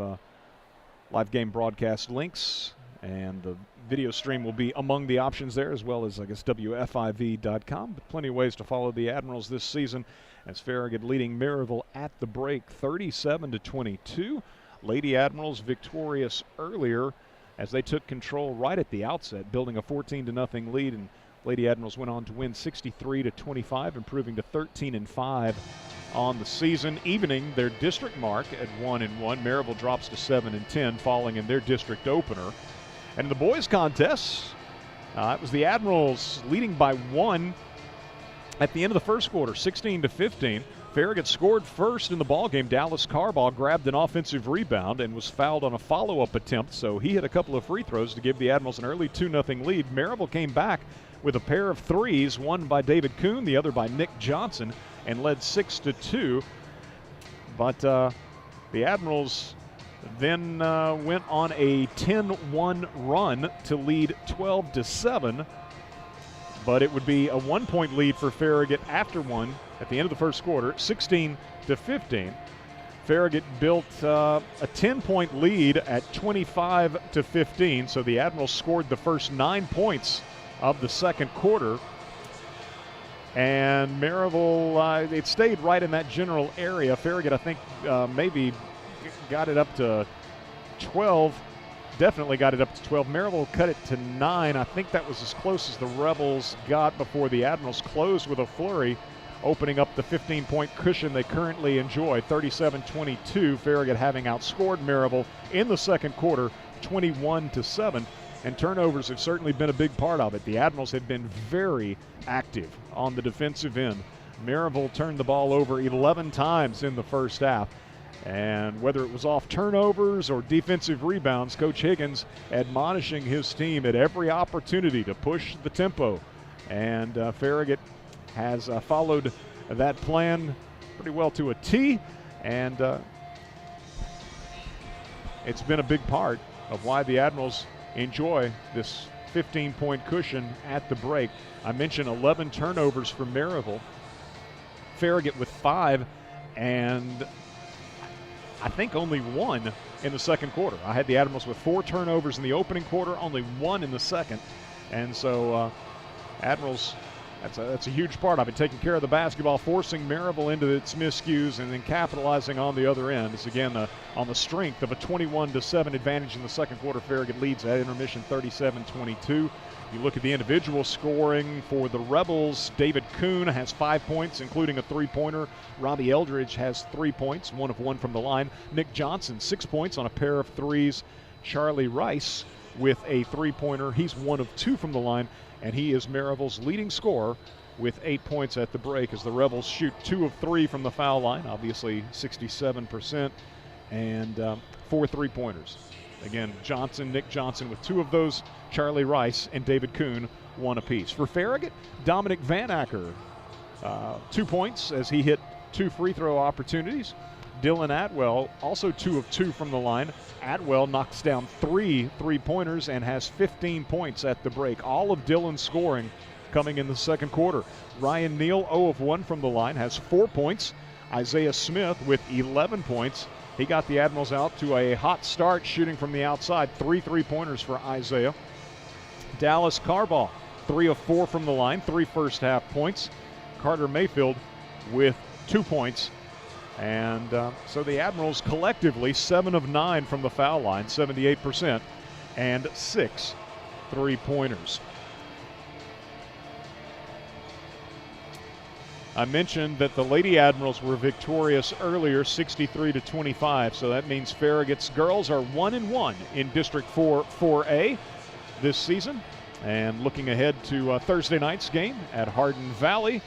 game broadcast links. And the video stream will be among the options there, as well as, I guess, WFIV.com. But plenty of ways to follow the Admirals this season, as Farragut leading Maryville at the break 37-22. Lady Admirals victorious earlier as they took control right at the outset, building a 14-0 lead. And Lady Admirals went on to win 63-25, improving to 13-5 on the season, evening their district mark at 1-1. Maryville drops to 7-10, falling in their district opener. And in the boys' contest, it was the Admirals leading by 1 at the end of the first quarter, 16-15. Farragut scored first in the ballgame. Dallas Carbaugh grabbed an offensive rebound and was fouled on a follow-up attempt, so he hit a couple of free throws to give the Admirals an early 2-0 lead. Maryville came back with a pair of threes, one by David Kuhn, the other by Nick Johnson, and led 6-2. But the Admirals then went on a 10-1 run to lead 12-7. But it would be a 1-point lead for Farragut after one at the end of the first quarter, 16-15. Farragut built a 10-point lead at 25-15. So the Admirals scored the first 9 points of the second quarter And Maryville, it stayed right in that general area. Farragut, I think, maybe got it up to 12. Definitely got it up to 12. Maryville cut it to 9. I think that was as close as the Rebels got before the Admirals closed with a flurry, opening up the 15-point cushion they currently enjoy. 37-22, Farragut having outscored Maryville in the second quarter, 21-7. And turnovers have certainly been a big part of it. The Admirals have been very active on the defensive end. Maryville turned the ball over 11 times in the first half. And whether it was off turnovers or defensive rebounds, Coach Higgins admonishing his team at every opportunity to push the tempo. And Farragut has followed that plan pretty well to a T. And it's been a big part of why the Admirals enjoy this 15-point cushion at the break. I mentioned 11 turnovers for Maryville. Farragut with 5, and I think only 1 in the second quarter. I had the Admirals with 4 turnovers in the opening quarter, only 1 in the second. And so Admirals, that's a huge part of it, taking care of the basketball, forcing Maryville into its miscues, and then capitalizing on the other end. It's again on the strength of a 21-7 advantage in the second quarter. Farragut leads at intermission 37-22. You look at the individual scoring for the Rebels. David Kuhn has 5 points, including a 3-pointer. Robbie Eldridge has 3 points, 1 of 1 from the line. Nick Johnson, 6 points on a pair of threes. Charlie Rice with a 3-pointer. He's 1 of 2 from the line, and he is Maryville's leading scorer with 8 points at the break as the Rebels shoot 2 of 3 from the foul line, obviously 67%, and 4 3-pointers. Again, Nick Johnson with 2 of those, Charlie Rice and David Kuhn 1 apiece. For Farragut, Dominic Van Acker, 2 points as he hit 2 free throw opportunities. Dylan Atwell, also 2 of 2 from the line. Atwell knocks down 3 3-pointers and has 15 points at the break. All of Dylan's scoring coming in the second quarter. Ryan Neal, 0 of 1 from the line, has 4 points. Isaiah Smith with 11 points. He got the Admirals out to a hot start shooting from the outside. 3 3-pointers for Isaiah. Dallas Carball, 3 of 4 from the line, 3 first half points. Carter Mayfield with 2 points. And so the Admirals collectively 7 of 9 from the foul line, 78%, and 6 3-pointers. I mentioned that the Lady Admirals were victorious earlier, 63-25, so that means Farragut's girls are 1-1 in District 4 4A this season. And looking ahead to Thursday night's game at Hardin Valley,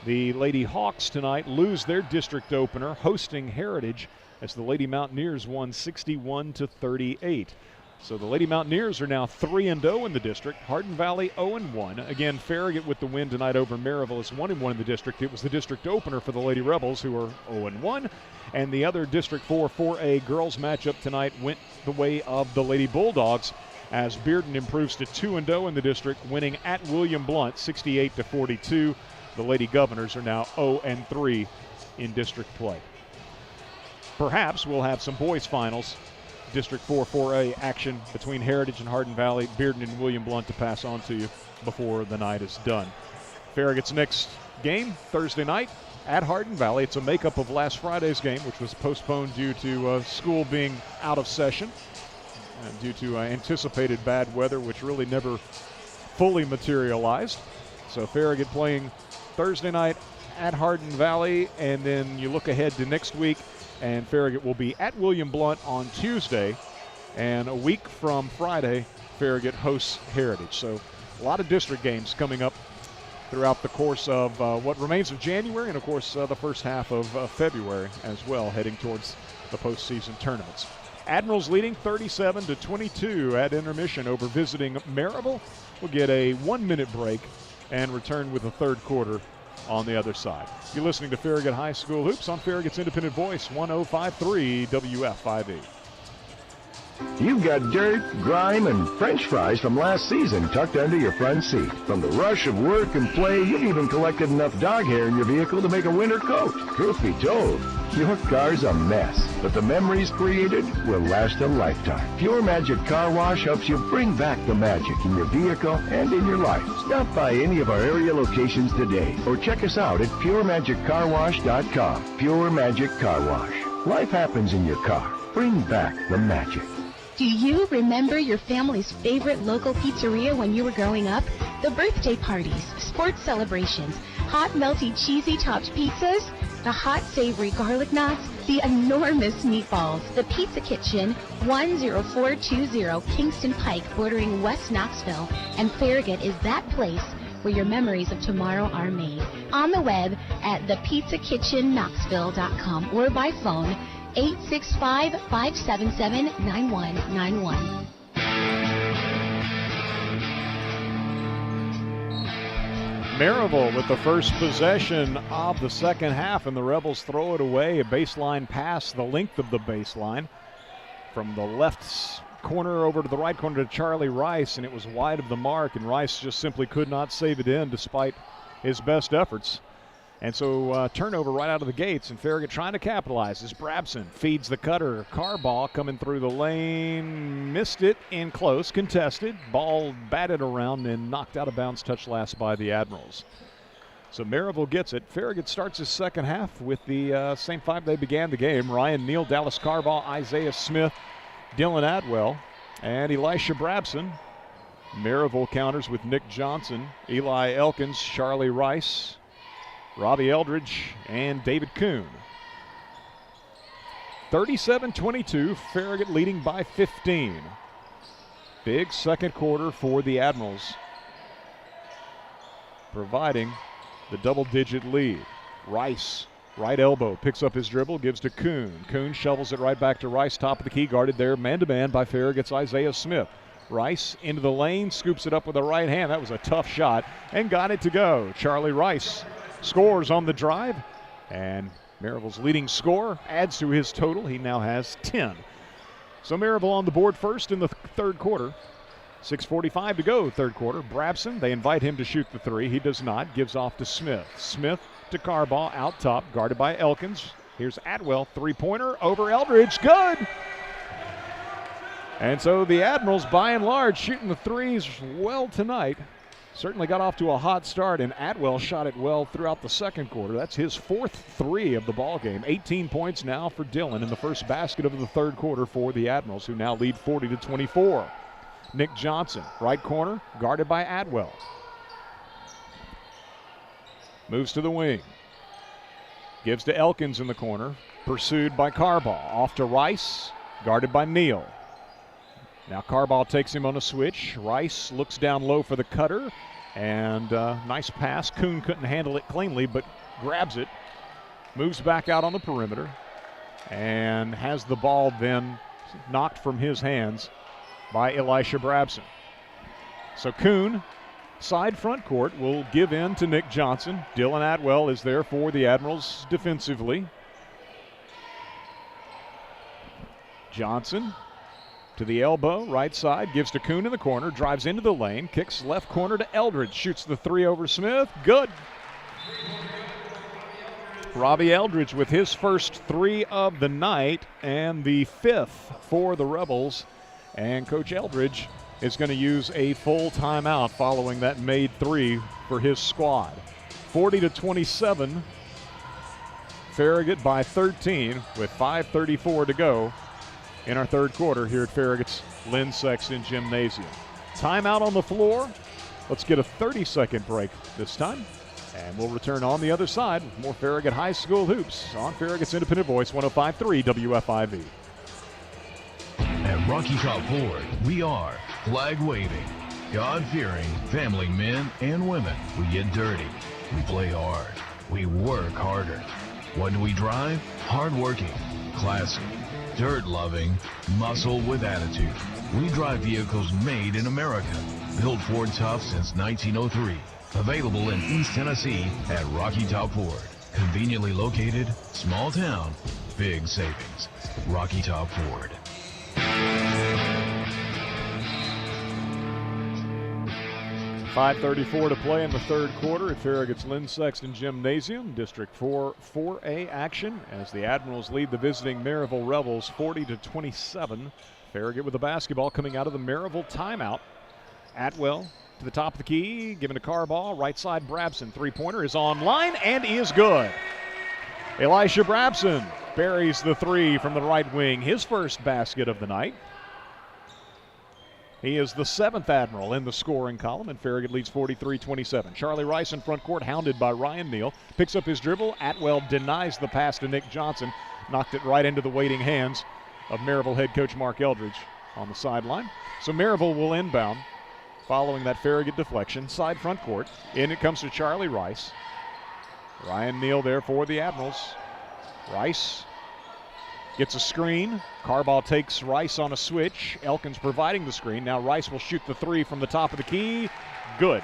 the Lady Hawks tonight lose their district opener, hosting Heritage, as the Lady Mountaineers won 61-38. So the Lady Mountaineers are now 3-0 in the district. Hardin Valley 0-1. Again, Farragut with the win tonight over Maryville is 1-1 in the district. It was the district opener for the Lady Rebels, who are 0-1. And the other District 4 4A girls matchup tonight went the way of the Lady Bulldogs, as Bearden improves to 2-0 in the district, winning at William Blount 68-42. The Lady Governors are now 0-3 in district play. Perhaps we'll have some boys finals, District 4 4A action between Heritage and Hardin Valley, Bearden and William Blount to pass on to you before the night is done. Farragut's next game Thursday night at Hardin Valley. It's a makeup of last Friday's game, which was postponed due to school being out of session and due to anticipated bad weather, which really never fully materialized. So Farragut playing Thursday night at Hardin Valley, and then you look ahead to next week, and Farragut will be at William Blount on Tuesday, and a week from Friday, Farragut hosts Heritage. So a lot of district games coming up throughout the course of what remains of January, and of course the first half of February as well, heading towards the postseason tournaments. Admirals leading 37-22 at intermission over visiting Maryville. We'll get a 1-minute break and return with the third quarter on the other side. You're listening to Farragut High School Hoops on Farragut's Independent Voice, 105.3 WFIV. You've got dirt, grime, and French fries from last season tucked under your front seat. From the rush of work and play, you've even collected enough dog hair in your vehicle to make a winter coat. Truth be told, your car's a mess, but the memories created will last a lifetime. Pure Magic Car Wash helps you bring back the magic in your vehicle and in your life. Stop by any of our area locations today or check us out at puremagiccarwash.com. Pure Magic Car Wash. Life happens in your car. Bring back the magic. Do you remember your family's favorite local pizzeria when you were growing up? The birthday parties, sports celebrations, hot melty cheesy topped pizzas, the hot savory garlic knots, the enormous meatballs. The Pizza Kitchen, 10420 Kingston Pike, bordering West Knoxville and Farragut, is that place where your memories of tomorrow are made. On the web at thepizzacitchenknoxville.com or by phone 865-577-9191. Maryville with the first possession of the second half, and the Rebels throw it away. A baseline pass, the length of the baseline, from the left corner over to the right corner to Charlie Rice, and it was wide of the mark, and Rice just simply could not save it in despite his best efforts. And so turnover right out of the gates, and Farragut trying to capitalize as Brabson feeds the cutter. Carball coming through the lane, missed it in close, contested. Ball batted around and knocked out of bounds, touched last by the Admirals. So Maryville gets it. Farragut starts his second half with the same five they began the game. Ryan Neal, Dallas Carball, Isaiah Smith, Dylan Atwell, and Elisha Brabson. Maryville counters with Nick Johnson, Eli Elkins, Charlie Rice, Robbie Eldridge, and David Kuhn. 37-22, Farragut leading by 15. Big second quarter for the Admirals, providing the double-digit lead. Rice, right elbow, picks up his dribble, gives to Kuhn. Kuhn shovels it right back to Rice, top of the key, guarded there man-to-man by Farragut's Isaiah Smith. Rice into the lane, scoops it up with the right hand. That was a tough shot, and got it to go. Charlie Rice scores on the drive, and Maryville's leading scorer adds to his total. He now has 10. So Maryville on the board first in the third quarter. 6:45 to go, third quarter. Brabson, they invite him to shoot the three. He does not, gives off to Smith. Smith to Carball, out top, guarded by Elkins. Here's Atwell, three-pointer over Eldridge, good! And so the Admirals, by and large, shooting the threes well tonight. Certainly got off to a hot start, and Atwell shot it well throughout the second quarter. That's his fourth three of the ball game. 18 points now for Dylan in the first basket of the third quarter for the Admirals, who now lead 40-24. Nick Johnson, right corner, guarded by Atwell. Moves to the wing. Gives to Elkins in the corner, pursued by Carball. Off to Rice, guarded by Neal. Now Carball takes him on a switch. Rice looks down low for the cutter, and nice pass. Kuhn couldn't handle it cleanly, but grabs it, moves back out on the perimeter, and has the ball then knocked from his hands by Elisha Brabson. So Kuhn, side front court, will give in to Nick Johnson. Dylan Atwell is there for the Admirals defensively. Johnson to the elbow, right side, gives to Kuhn in the corner, drives into the lane, kicks left corner to Eldridge, shoots the three over Smith, good. Robbie Eldridge with his first three of the night and the fifth for the Rebels. And Coach Eldridge is going to use a full timeout following that made three for his squad. 40-27, Farragut by 13 with 5:34 to go in our third quarter here at Farragut's Lynn Sexton Gymnasium. Timeout on the floor. Let's get a 30-second break this time, and we'll return on the other side with more Farragut High School hoops on Farragut's Independent Voice, 105.3 WFIV. At Rocky Top Ford, we are flag-waving, God-fearing family men and women. We get dirty, we play hard, we work harder. What do we drive? Hard-working, classy, dirt-loving, muscle with attitude. We drive vehicles made in America, built Ford tough since 1903. Available in East Tennessee at Rocky Top Ford. Conveniently located, small town, big savings. Rocky Top Ford. 5:34 to play in the third quarter at Farragut's Lynn Sexton Gymnasium. District 4 4A action as the Admirals lead the visiting Maryville Rebels 40-27. Farragut with the basketball coming out of the Maryville timeout. Atwell to the top of the key, given to Carball. Right side, Brabson. Three-pointer is online and is good. Elisha Brabson buries the three from the right wing, his first basket of the night. He is the seventh Admiral in the scoring column, and Farragut leads 43-27. Charlie Rice in front court, hounded by Ryan Neal. Picks up his dribble. Atwell denies the pass to Nick Johnson. Knocked it right into the waiting hands of Maryville head coach Mark Eldridge on the sideline. So Maryville will inbound following that Farragut deflection. Side front court. In it comes to Charlie Rice. Ryan Neal there for the Admirals. Rice gets a screen. Carball takes Rice on a switch. Elkins providing the screen. Now Rice will shoot the three from the top of the key. Good.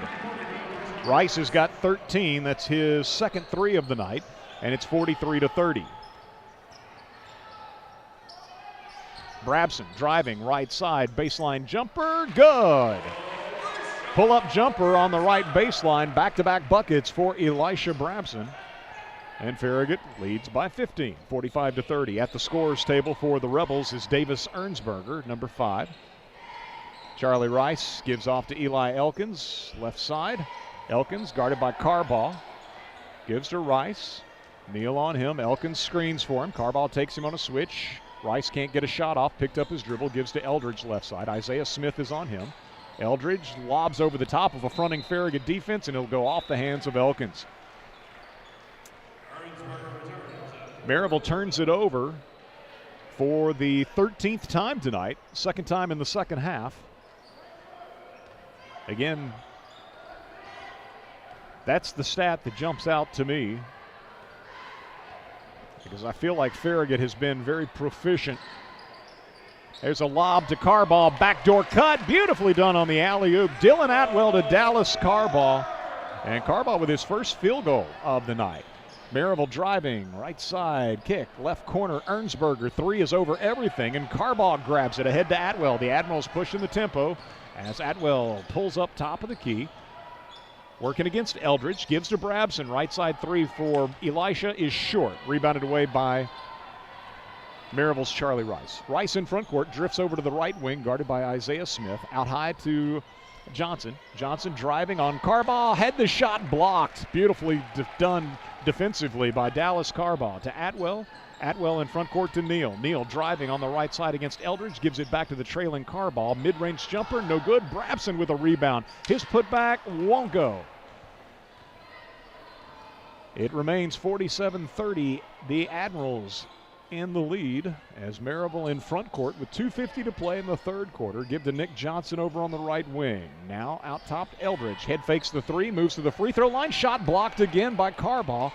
Rice has got 13. That's his second three of the night, and it's 43-30. Brabson driving right side. Baseline jumper. Good. Pull-up jumper on the right baseline. Back-to-back buckets for Elisha Brabson. And Farragut leads by 15, 45-30. At the scorers table for the Rebels is Davis Ernsberger, number 5. Charlie Rice gives off to Eli Elkins, left side. Elkins guarded by Carball. Gives to Rice. Neal on him. Elkins screens for him. Carball takes him on a switch. Rice can't get a shot off. Picked up his dribble. Gives to Eldridge, left side. Isaiah Smith is on him. Eldridge lobs over the top of a fronting Farragut defense, and it'll go off the hands of Elkins. Maryville turns it over for the 13th time tonight, second time in the second half. Again, that's the stat that jumps out to me, because I feel like Farragut has been very proficient. There's a lob to Carball, backdoor cut, beautifully done on the alley-oop. Dylan Atwell to Dallas Carball, and Carball with his first field goal of the night. Maryville driving, right side, kick, left corner, Ernsberger. Three is over everything, and Carball grabs it ahead to Atwell. The Admirals pushing the tempo as Atwell pulls up top of the key. Working against Eldridge, gives to Brabson. Right side three for Elisha is short. Rebounded away by Maryville's Charlie Rice. Rice in front court, drifts over to the right wing, guarded by Isaiah Smith. Out high to Johnson. Johnson driving on Carball, had the shot blocked. Beautifully done defensively by Dallas Carball to Atwell. Atwell in front court to Neal. Neal driving on the right side against Eldridge, gives it back to the trailing Carball. Mid-range jumper, no good. Brabson with a rebound. His putback won't go. It remains 47-30. The Admirals in the lead as Maryville in front court with 2:50 to play in the third quarter. Give to Nick Johnson over on the right wing. Now out top Eldridge. Head fakes the three, moves to the free throw line. Shot blocked again by Carball.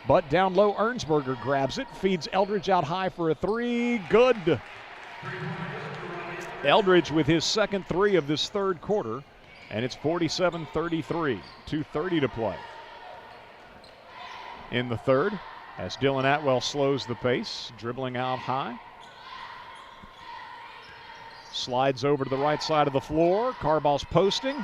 But down low, Ernsberger grabs it, feeds Eldridge out high for a three. Good. Eldridge with his second three of this third quarter, and it's 47-33. 2:30 to play in the third. As Dylan Atwell slows the pace, dribbling out high. Slides over to the right side of the floor. Carball's posting.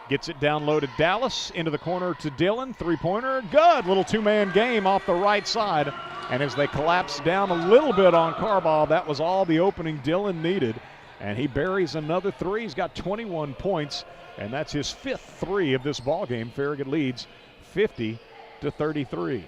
Gets it down low to Dallas. Into the corner to Dylan. Three-pointer. Good. Little two-man game off the right side. And as they collapse down a little bit on Carball, that was all the opening Dylan needed. And he buries another three. He's got 21 points, and that's his fifth three of this ballgame. Farragut leads 50-33.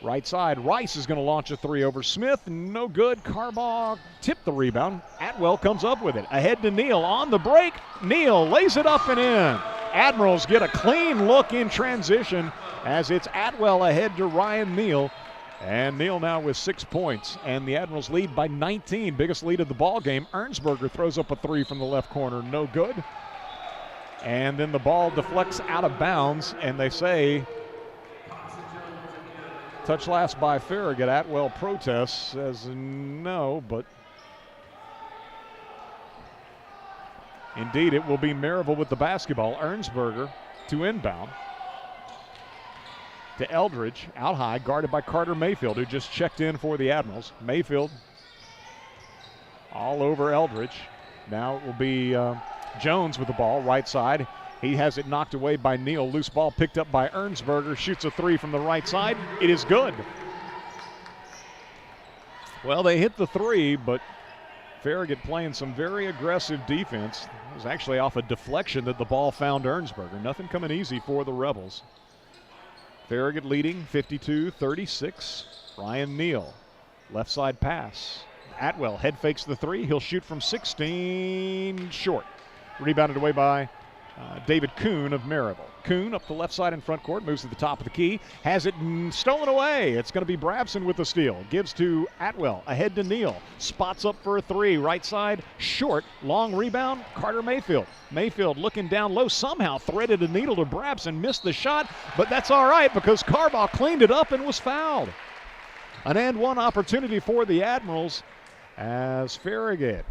Right side, Rice is going to launch a three over Smith. No good. Carball tipped the rebound. Atwell comes up with it. Ahead to Neal on the break. Neal lays it up and in. Admirals get a clean look in transition as it's Atwell ahead to Ryan Neal. And Neal now with 6 points. And the Admirals lead by 19. Biggest lead of the ball game. Ernsberger throws up a three from the left corner. No good. And then the ball deflects out of bounds. And they say, touch last by Farragut. Atwell protests, says no, but indeed it will be Maryville with the basketball. Ernsberger to inbound. To Eldridge, out high, guarded by Carter Mayfield, who just checked in for the Admirals. Mayfield all over Eldridge. Now it will be Jones with the ball, right side. He has it knocked away by Neal. Loose ball picked up by Ernsberger. Shoots a three from the right side. It is good. Well, they hit the three, but Farragut playing some very aggressive defense. It was actually off a deflection that the ball found Ernsberger. Nothing coming easy for the Rebels. Farragut leading 52-36. Ryan Neal, left side pass. Atwell head fakes the three. He'll shoot from 16, short. Rebounded away by David Kuhn of Maryville. Kuhn up the left side in front court, moves to the top of the key, has it stolen away. It's going to be Brabson with the steal. Gives to Atwell, ahead to Neal. Spots up for a three, right side, short, long rebound, Carter Mayfield. Mayfield looking down low, somehow threaded a needle to Brabson, missed the shot, but that's all right because Carbaugh cleaned it up and was fouled. An and one opportunity for the Admirals as Farragut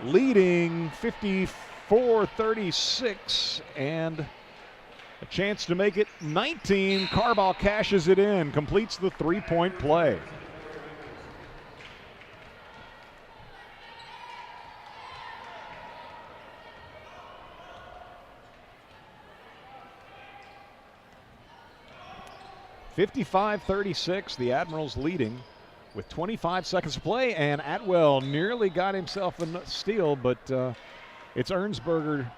leading 54-36 and a chance to make it 19. Carbaugh cashes it in, completes the three-point play. (55-36), the Admirals leading with 25 seconds to play, and Atwell nearly got himself a steal, but it's Ernsberger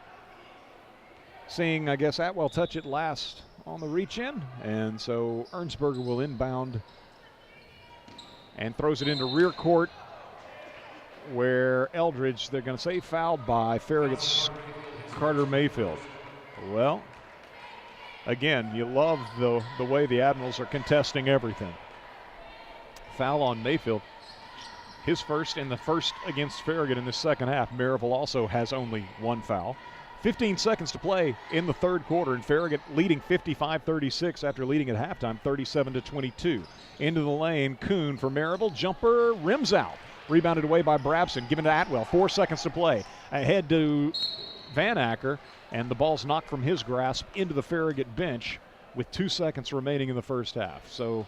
seeing, I guess, Atwell touch it last on the reach-in, and so Ernsberger will inbound and throws it into rear court where Eldridge, they're going to say fouled by Farragut's Carter Mayfield. Well, again, you love the way the Admirals are contesting everything. Foul on Mayfield, his first and the first against Farragut in the second half. Maryville also has only one foul. 15 seconds to play in the third quarter, and Farragut leading 55-36 after leading at halftime 37-22. Into the lane, Kuhn for Maryville, jumper, rims out. Rebounded away by Brabson, given to Atwell, 4 seconds to play. Ahead to Van Acker, and the ball's knocked from his grasp into the Farragut bench with 2 seconds remaining in the first half. So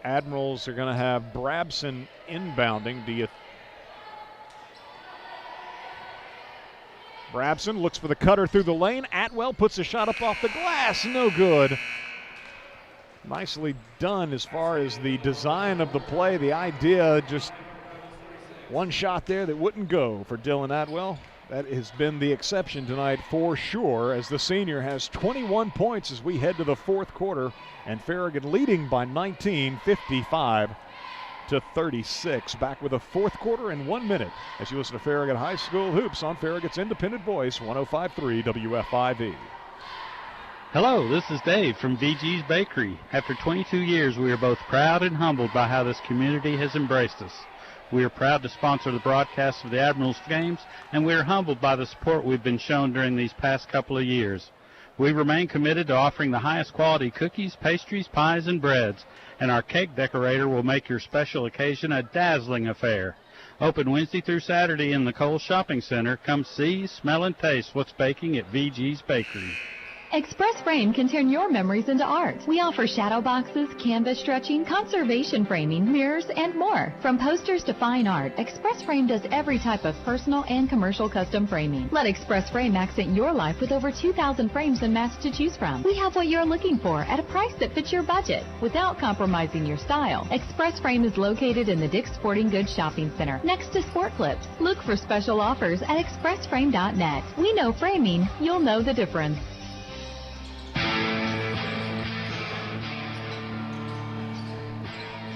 Admirals are going to have Brabson inbounding. Brabson looks for the cutter through the lane. Atwell puts a shot up off the glass. No good. Nicely done as far as the design of the play. The idea, just one shot there that wouldn't go for Dylan Atwell. That has been the exception tonight for sure, as the senior has 21 points as we head to the fourth quarter, and Farragut leading by 19, 55-36. Back with a fourth quarter and 1 minute as you listen to Farragut High School Hoops on Farragut's independent voice, 105.3 WFIV. Hello, this is Dave from VG's Bakery. After 22 years, we are both proud and humbled by how this community has embraced us. We are proud to sponsor the broadcast of the Admirals games, and we are humbled by the support we've been shown during these past couple of years. We remain committed to offering the highest quality cookies, pastries, pies, and breads, and our cake decorator will make your special occasion a dazzling affair. Open Wednesday through Saturday in the Cole Shopping Center. Come see, smell, and taste what's baking at VG's Bakery. Express Frame can turn your memories into art. We offer shadow boxes, canvas stretching, conservation framing, mirrors, and more. From posters to fine art, Express Frame does every type of personal and commercial custom framing. Let Express Frame accent your life with over 2,000 frames and masks to choose from. We have what you're looking for at a price that fits your budget without compromising your style. Express Frame is located in the Dick's Sporting Goods Shopping Center next to Sport Clips. Look for special offers at expressframe.net. We know framing, you'll know the difference.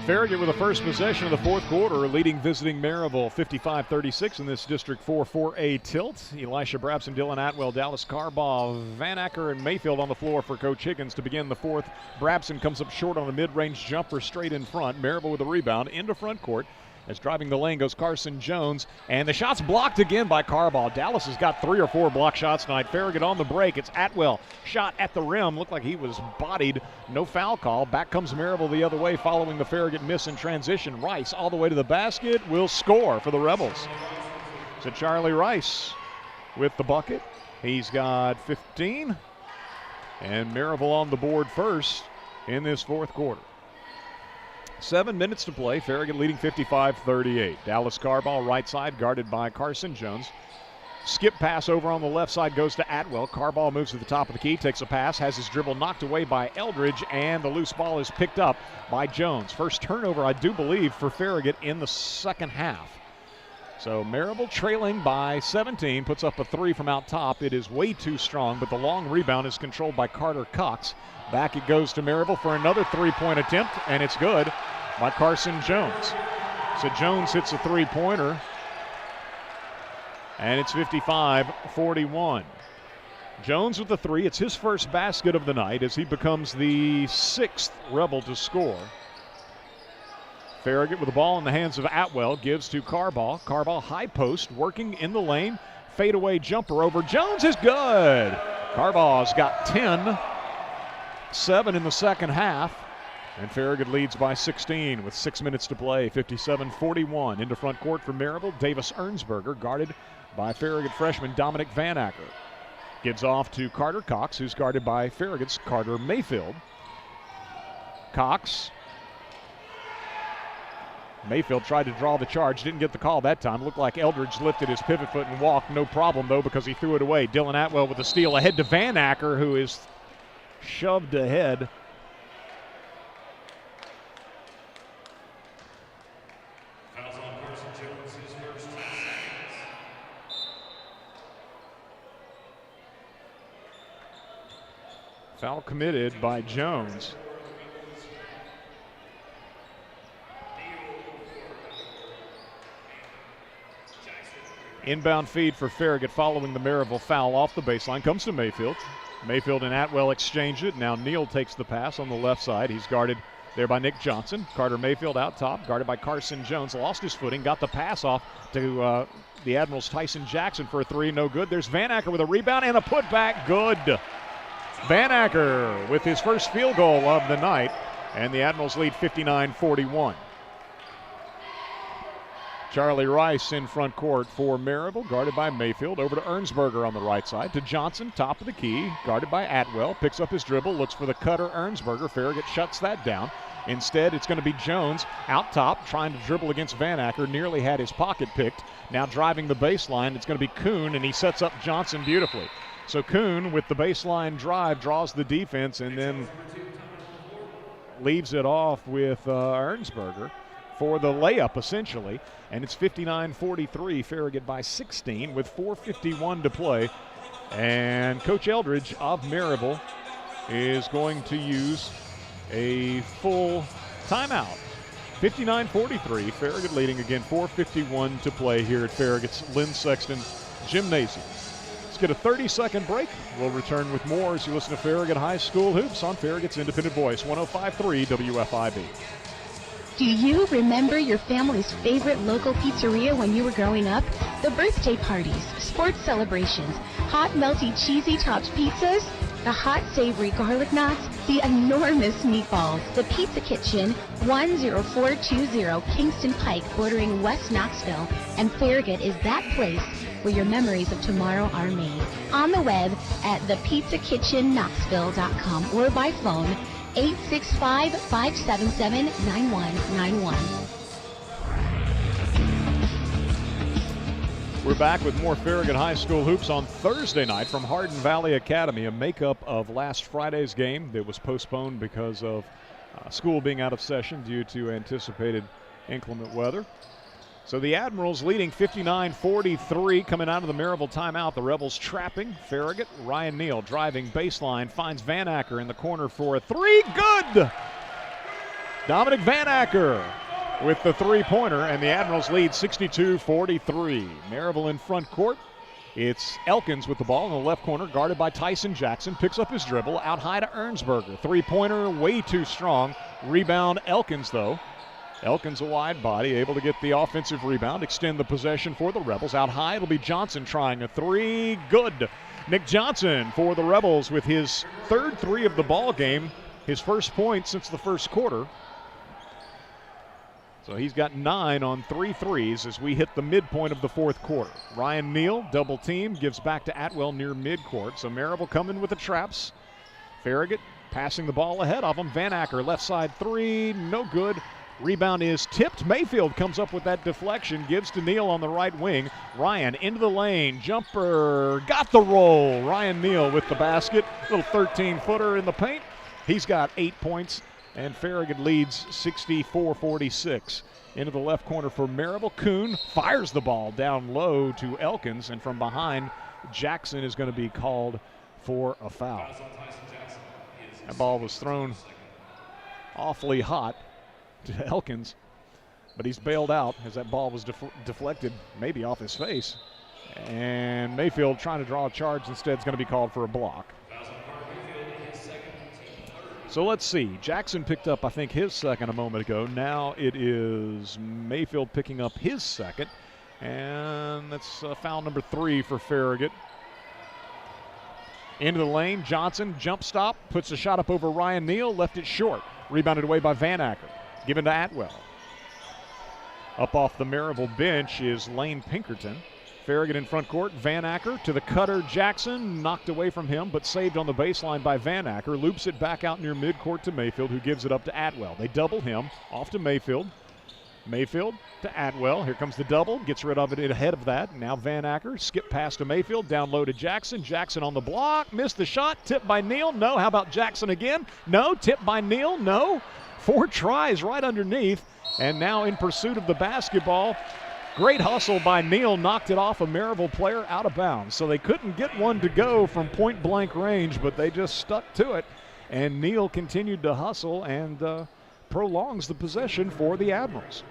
Farragut with the first possession of the fourth quarter, leading visiting Maryville 55-36 in this District 4-4A tilt. Elisha Brabson, Dylan Atwell, Dallas Carbaugh, Van Acker, and Mayfield on the floor for Coach Higgins to begin the fourth. Brabson comes up short on a mid-range jumper straight in front. Maryville with a rebound into front court. As driving the lane goes Carson Jones, and the shot's blocked again by Carbaugh. Dallas has got 3 or 4 block shots tonight. Farragut on the break. It's Atwell. Shot at the rim. Looked like he was bodied. No foul call. Back comes Maryville the other way following the Farragut miss in transition. Rice all the way to the basket will score for the Rebels. So Charlie Rice with the bucket. He's got 15. And Maryville on the board first in this fourth quarter. 7 minutes to play. Farragut leading 55-38. Dallas Carball right side guarded by Carson Jones. Skip pass over on the left side goes to Atwell. Carball moves to the top of the key, takes a pass, has his dribble knocked away by Eldridge, and the loose ball is picked up by Jones. First turnover, I do believe, for Farragut in the second half. So Maryville trailing by 17, puts up a three from out top. It is way too strong, but the long rebound is controlled by Carter Cox. Back it goes to Maryville for another three-point attempt, and it's good by Carson Jones. So Jones hits a three-pointer, and it's 55-41. Jones with the three. It's his first basket of the night as he becomes the sixth Rebel to score. Farragut with the ball in the hands of Atwell, gives to Carball. Carball high post, working in the lane. Fadeaway jumper over Jones is good. Carball's got 10, 7 in the second half. And Farragut leads by 16 with 6 minutes to play, 57-41. Into front court for Maryville, Davis Ernsberger, guarded by Farragut freshman Dominic Van Acker. Gives off to Carter Cox, who's guarded by Farragut's Carter Mayfield. Cox. Mayfield tried to draw the charge, didn't get the call that time. Looked like Eldridge lifted his pivot foot and walked. No problem, though, because he threw it away. Dylan Atwell with the steal ahead to Van Acker, who is shoved ahead. Foul committed by Jones. Inbound feed for Farragut following the Maryville foul off the baseline. Comes to Mayfield. Mayfield and Atwell exchange it. Now Neal takes the pass on the left side. He's guarded there by Nick Johnson. Carter Mayfield out top, guarded by Carson Jones. Lost his footing, got the pass off to the Admirals' Tyson Jackson for a three. No good. There's Van Acker with a rebound and a putback. Good. Van Acker with his first field goal of the night, and the Admirals lead 59-41. Charlie Rice in front court for Maryville, guarded by Mayfield. Over to Ernsberger on the right side. To Johnson, top of the key, guarded by Atwell. Picks up his dribble, looks for the cutter, Ernsberger. Farragut shuts that down. Instead, it's going to be Jones out top, trying to dribble against Van Acker. Nearly had his pocket picked. Now driving the baseline, it's going to be Kuhn, and he sets up Johnson beautifully. So Kuhn, with the baseline drive, draws the defense and then leaves it off with Ernsberger for the layup, essentially. And it's 59-43, Farragut by 16 with 4:51 to play. And Coach Eldridge of Maryville is going to use a full timeout. 59-43, Farragut leading again, 4:51 to play here at Farragut's Lynn Sexton Gymnasium. Let's get a 30-second break. We'll return with more as you listen to Farragut High School Hoops on Farragut's Independent Voice, 105.3 WFIB. Do you remember your family's favorite local pizzeria when you were growing up? The birthday parties, sports celebrations, hot, melty, cheesy topped pizzas, the hot, savory garlic knots, the enormous meatballs. The Pizza Kitchen, 10420 Kingston Pike, bordering West Knoxville, and Farragut is that place where your memories of tomorrow are made. On the web at thepizzakitchenknoxville.com or by phone 865-577-9191. We're back with more Farragut High School hoops on Thursday night from Hardin Valley Academy, a makeup of last Friday's game that was postponed because of school being out of session due to anticipated inclement weather. So the Admirals leading 59-43 coming out of the Maryville timeout. The Rebels trapping Farragut. Ryan Neal driving baseline, finds Van Acker in the corner for a three. Good! Dominic Van Acker with the three-pointer, and the Admirals lead 62-43. Maryville in front court. It's Elkins with the ball in the left corner, guarded by Tyson Jackson. Picks up his dribble, out high to Ernsberger. Three-pointer way too strong. Rebound Elkins, though. Elkins, a wide body, able to get the offensive rebound, extend the possession for the Rebels. Out high, it'll be Johnson trying a three. Good. Nick Johnson for the Rebels with his third three of the ball game, his first point since the first quarter. So he's got 9 on 3 threes as we hit the midpoint of the fourth quarter. Ryan Neal, double team, gives back to Atwell near midcourt. So Maryville coming with the traps. Farragut passing the ball ahead of him. Van Acker, left side three, no good. Rebound is tipped. Mayfield comes up with that deflection, gives to Neal on the right wing. Ryan into the lane, jumper, got the roll. Ryan Neal with the basket, little 13-footer in the paint. He's got 8 points, and Farragut leads 64-46. Into the left corner for Maryville. Kuhn fires the ball down low to Elkins, and from behind, Jackson is going to be called for a foul. That ball was thrown awfully hot to Elkins, but he's bailed out as that ball was deflected maybe off his face. And Mayfield, trying to draw a charge instead, is going to be called for a block. So let's see. Jackson picked up, I think, his second a moment ago. Now it is Mayfield picking up his second. And that's foul number 3 for Farragut. Into the lane, Johnson, jump stop, puts a shot up over Ryan Neal, left it short. Rebounded away by Van Acker. Given to Atwell. Up off the Maryville bench is Lane Pinkerton. Farragut in front court. Van Acker to the cutter. Jackson knocked away from him, but saved on the baseline by Van Acker. Loops it back out near midcourt to Mayfield, who gives it up to Atwell. They double him. Off to Mayfield. Mayfield to Atwell. Here comes the double. Gets rid of it ahead of that. Now Van Acker. Skip pass to Mayfield. Down low to Jackson. Jackson on the block. Missed the shot. Tipped by Neal. No. How about Jackson again? No. Tipped by Neal. No. 4 tries right underneath. And now in pursuit of the basketball. Great hustle by Neal. Knocked it off a Maryville player out of bounds. So they couldn't get one to go from point blank range, but they just stuck to it. And Neal continued to hustle and prolongs the possession for the Admirals.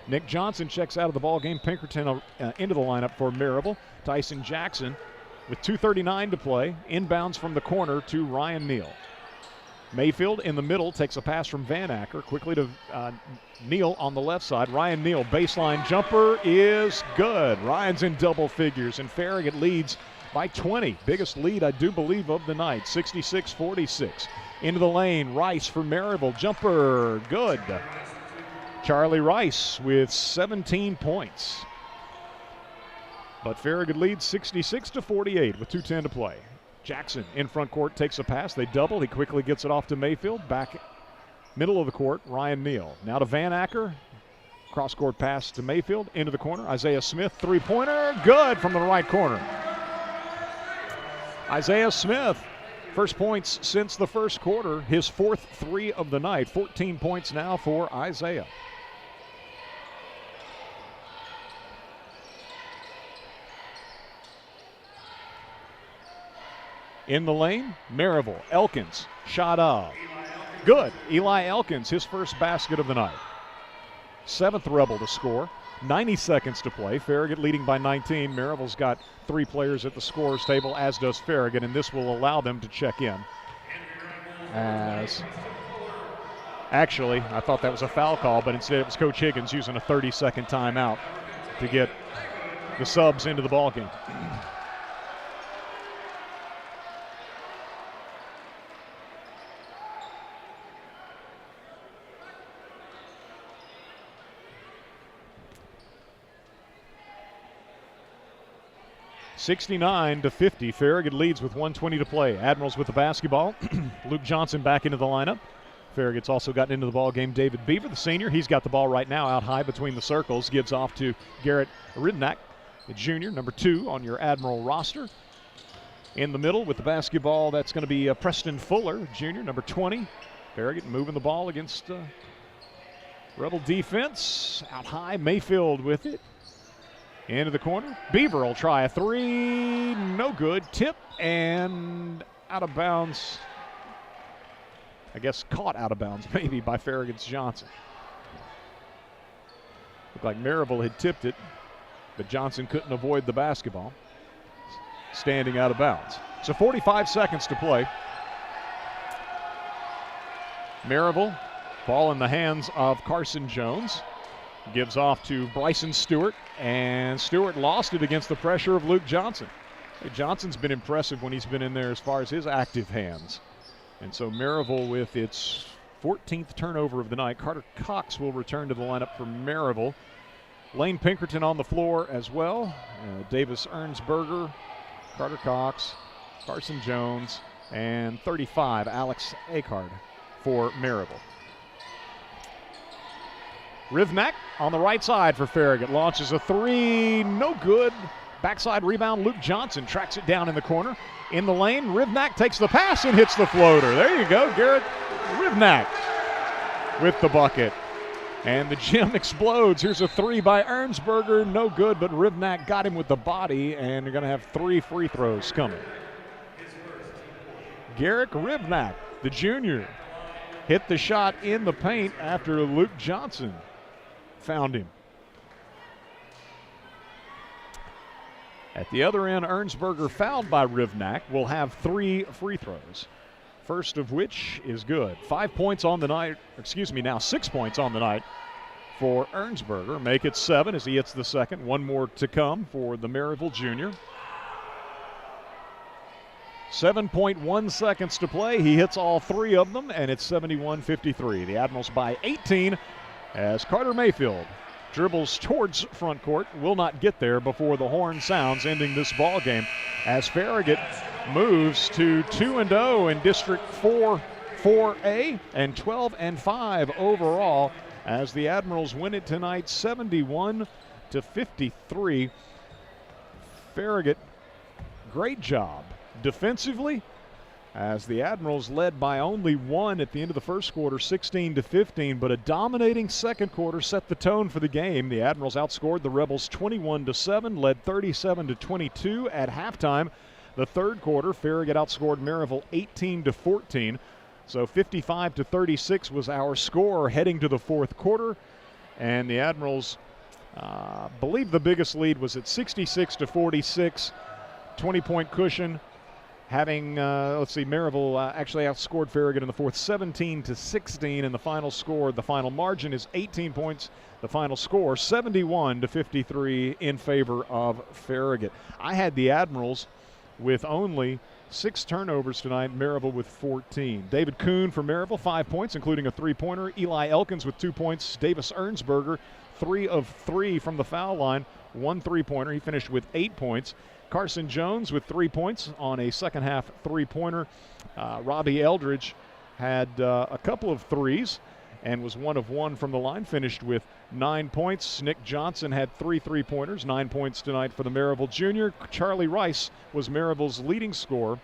Nick Johnson checks out of the ball game. Pinkerton into the lineup for Maryville. Tyson Jackson with 2:39 to play. Inbounds from the corner to Ryan Neal. Mayfield in the middle takes a pass from Van Acker. Quickly to Neal on the left side. Ryan Neal, baseline jumper is good. Ryan's in double figures, and Farragut leads by 20. Biggest lead, I do believe, of the night. 66-46. Into the lane, Rice for Maryville. Jumper, good. Charlie Rice with 17 points. But Farragut leads 66-48 with 2:10 to play. Jackson in front court takes a pass. They double. He quickly gets it off to Mayfield. Back middle of the court, Ryan Neal. Now to Van Acker. Cross-court pass to Mayfield. Into the corner. Isaiah Smith, three-pointer. Good from the right corner. Isaiah Smith, first points since the first quarter. His 4th 3 of the night. 14 points now for Isaiah. In the lane, Maryville. Elkins, shot up. Good. Eli Elkins, his first basket of the night. 7th Rebel to score. 90 seconds to play. Farragut leading by 19. Maryville's got 3 players at the scorer's table, as does Farragut, and this will allow them to check in. Actually, I thought that was a foul call, but instead it was Coach Higgins using a 30-second timeout to get the subs into the ballgame. (69-50). Farragut leads with 1:20 to play. Admirals with the basketball. Luke Johnson back into the lineup. Farragut's also gotten into the ball game. David Beaver, the senior, he's got the ball right now out high between the circles. Gives off to Garrett Ridnack, the junior, number 2 on your Admiral roster. In the middle with the basketball, that's going to be Preston Fuller, junior, number 20. Farragut moving the ball against Rebel defense. Out high, Mayfield with it. Into the corner. Beaver will try a 3. No good. Tip and out of bounds. I guess caught out of bounds maybe by Farragut's Johnson. Looked like Maryville had tipped it, but Johnson couldn't avoid the basketball. Standing out of bounds. So 45 seconds to play. Maryville, ball in the hands of Carson Jones. Gives off to Bryson Stewart, and Stewart lost it against the pressure of Luke Johnson. Hey, Johnson's been impressive when he's been in there as far as his active hands. And so Maryville with its 14th turnover of the night. Carter Cox will return to the lineup for Maryville. Lane Pinkerton on the floor as well. Davis Ernsberger, Carter Cox, Carson Jones, and 35, Alex Akard for Maryville. Rivnak on the right side for Farragut. Launches a three, no good. Backside rebound, Luke Johnson tracks it down in the corner. In the lane, Rivnak takes the pass and hits the floater. There you go, Garrett Rivnak with the bucket. And the gym explodes. Here's a three by Ernsberger, no good, but Rivnak got him with the body, and they're going to have 3 free throws coming. Garrett Rivnak, the junior, hit the shot in the paint after Luke Johnson found him. At the other end, Ernsberger, fouled by Rivnak, will have 3 free throws. First of which is good. 5 points on the night, now 6 points on the night for Ernsberger. Make it 7 as he hits the second. 1 more to come for the Maryville junior. 7.1 seconds to play. He hits all 3 of them, and it's 71-53. The Admirals by 18 as Carter Mayfield dribbles towards front court. Will not get there before the horn sounds, ending this ball game as Farragut moves to 2-0 in District 4A and 12-5 overall as the Admirals win it tonight 71-53. Farragut, great job defensively as the Admirals led by only 1 at the end of the first quarter, 16-15, but a dominating second quarter set the tone for the game. The Admirals outscored the Rebels 21-7, led 37-22 at halftime. The third quarter, Farragut outscored Maryville 18-14. So 55-36 was our score heading to the fourth quarter. And the Admirals believe the biggest lead was at 66-46, 20-point cushion. Having, Maryville actually outscored Farragut in the fourth 17-16, and the final score, the final margin is 18 points. The final score 71-53 in favor of Farragut. I had the Admirals with only 6 turnovers tonight, Maryville with 14. David Kuhn for Maryville, 5 points, including a 3-pointer. Eli Elkins with 2 points. Davis Ernsberger, 3 of 3 from the foul line, 1 3-pointer. He finished with 8 points. Carson Jones with 3 points on a second-half 3-pointer. Robbie Eldridge had a couple of threes and was 1 of 1 from the line, finished with 9 points. Nick Johnson had 3 3-pointers, 9 points tonight for the Maryville junior. Charlie Rice was Maryville's leading scorer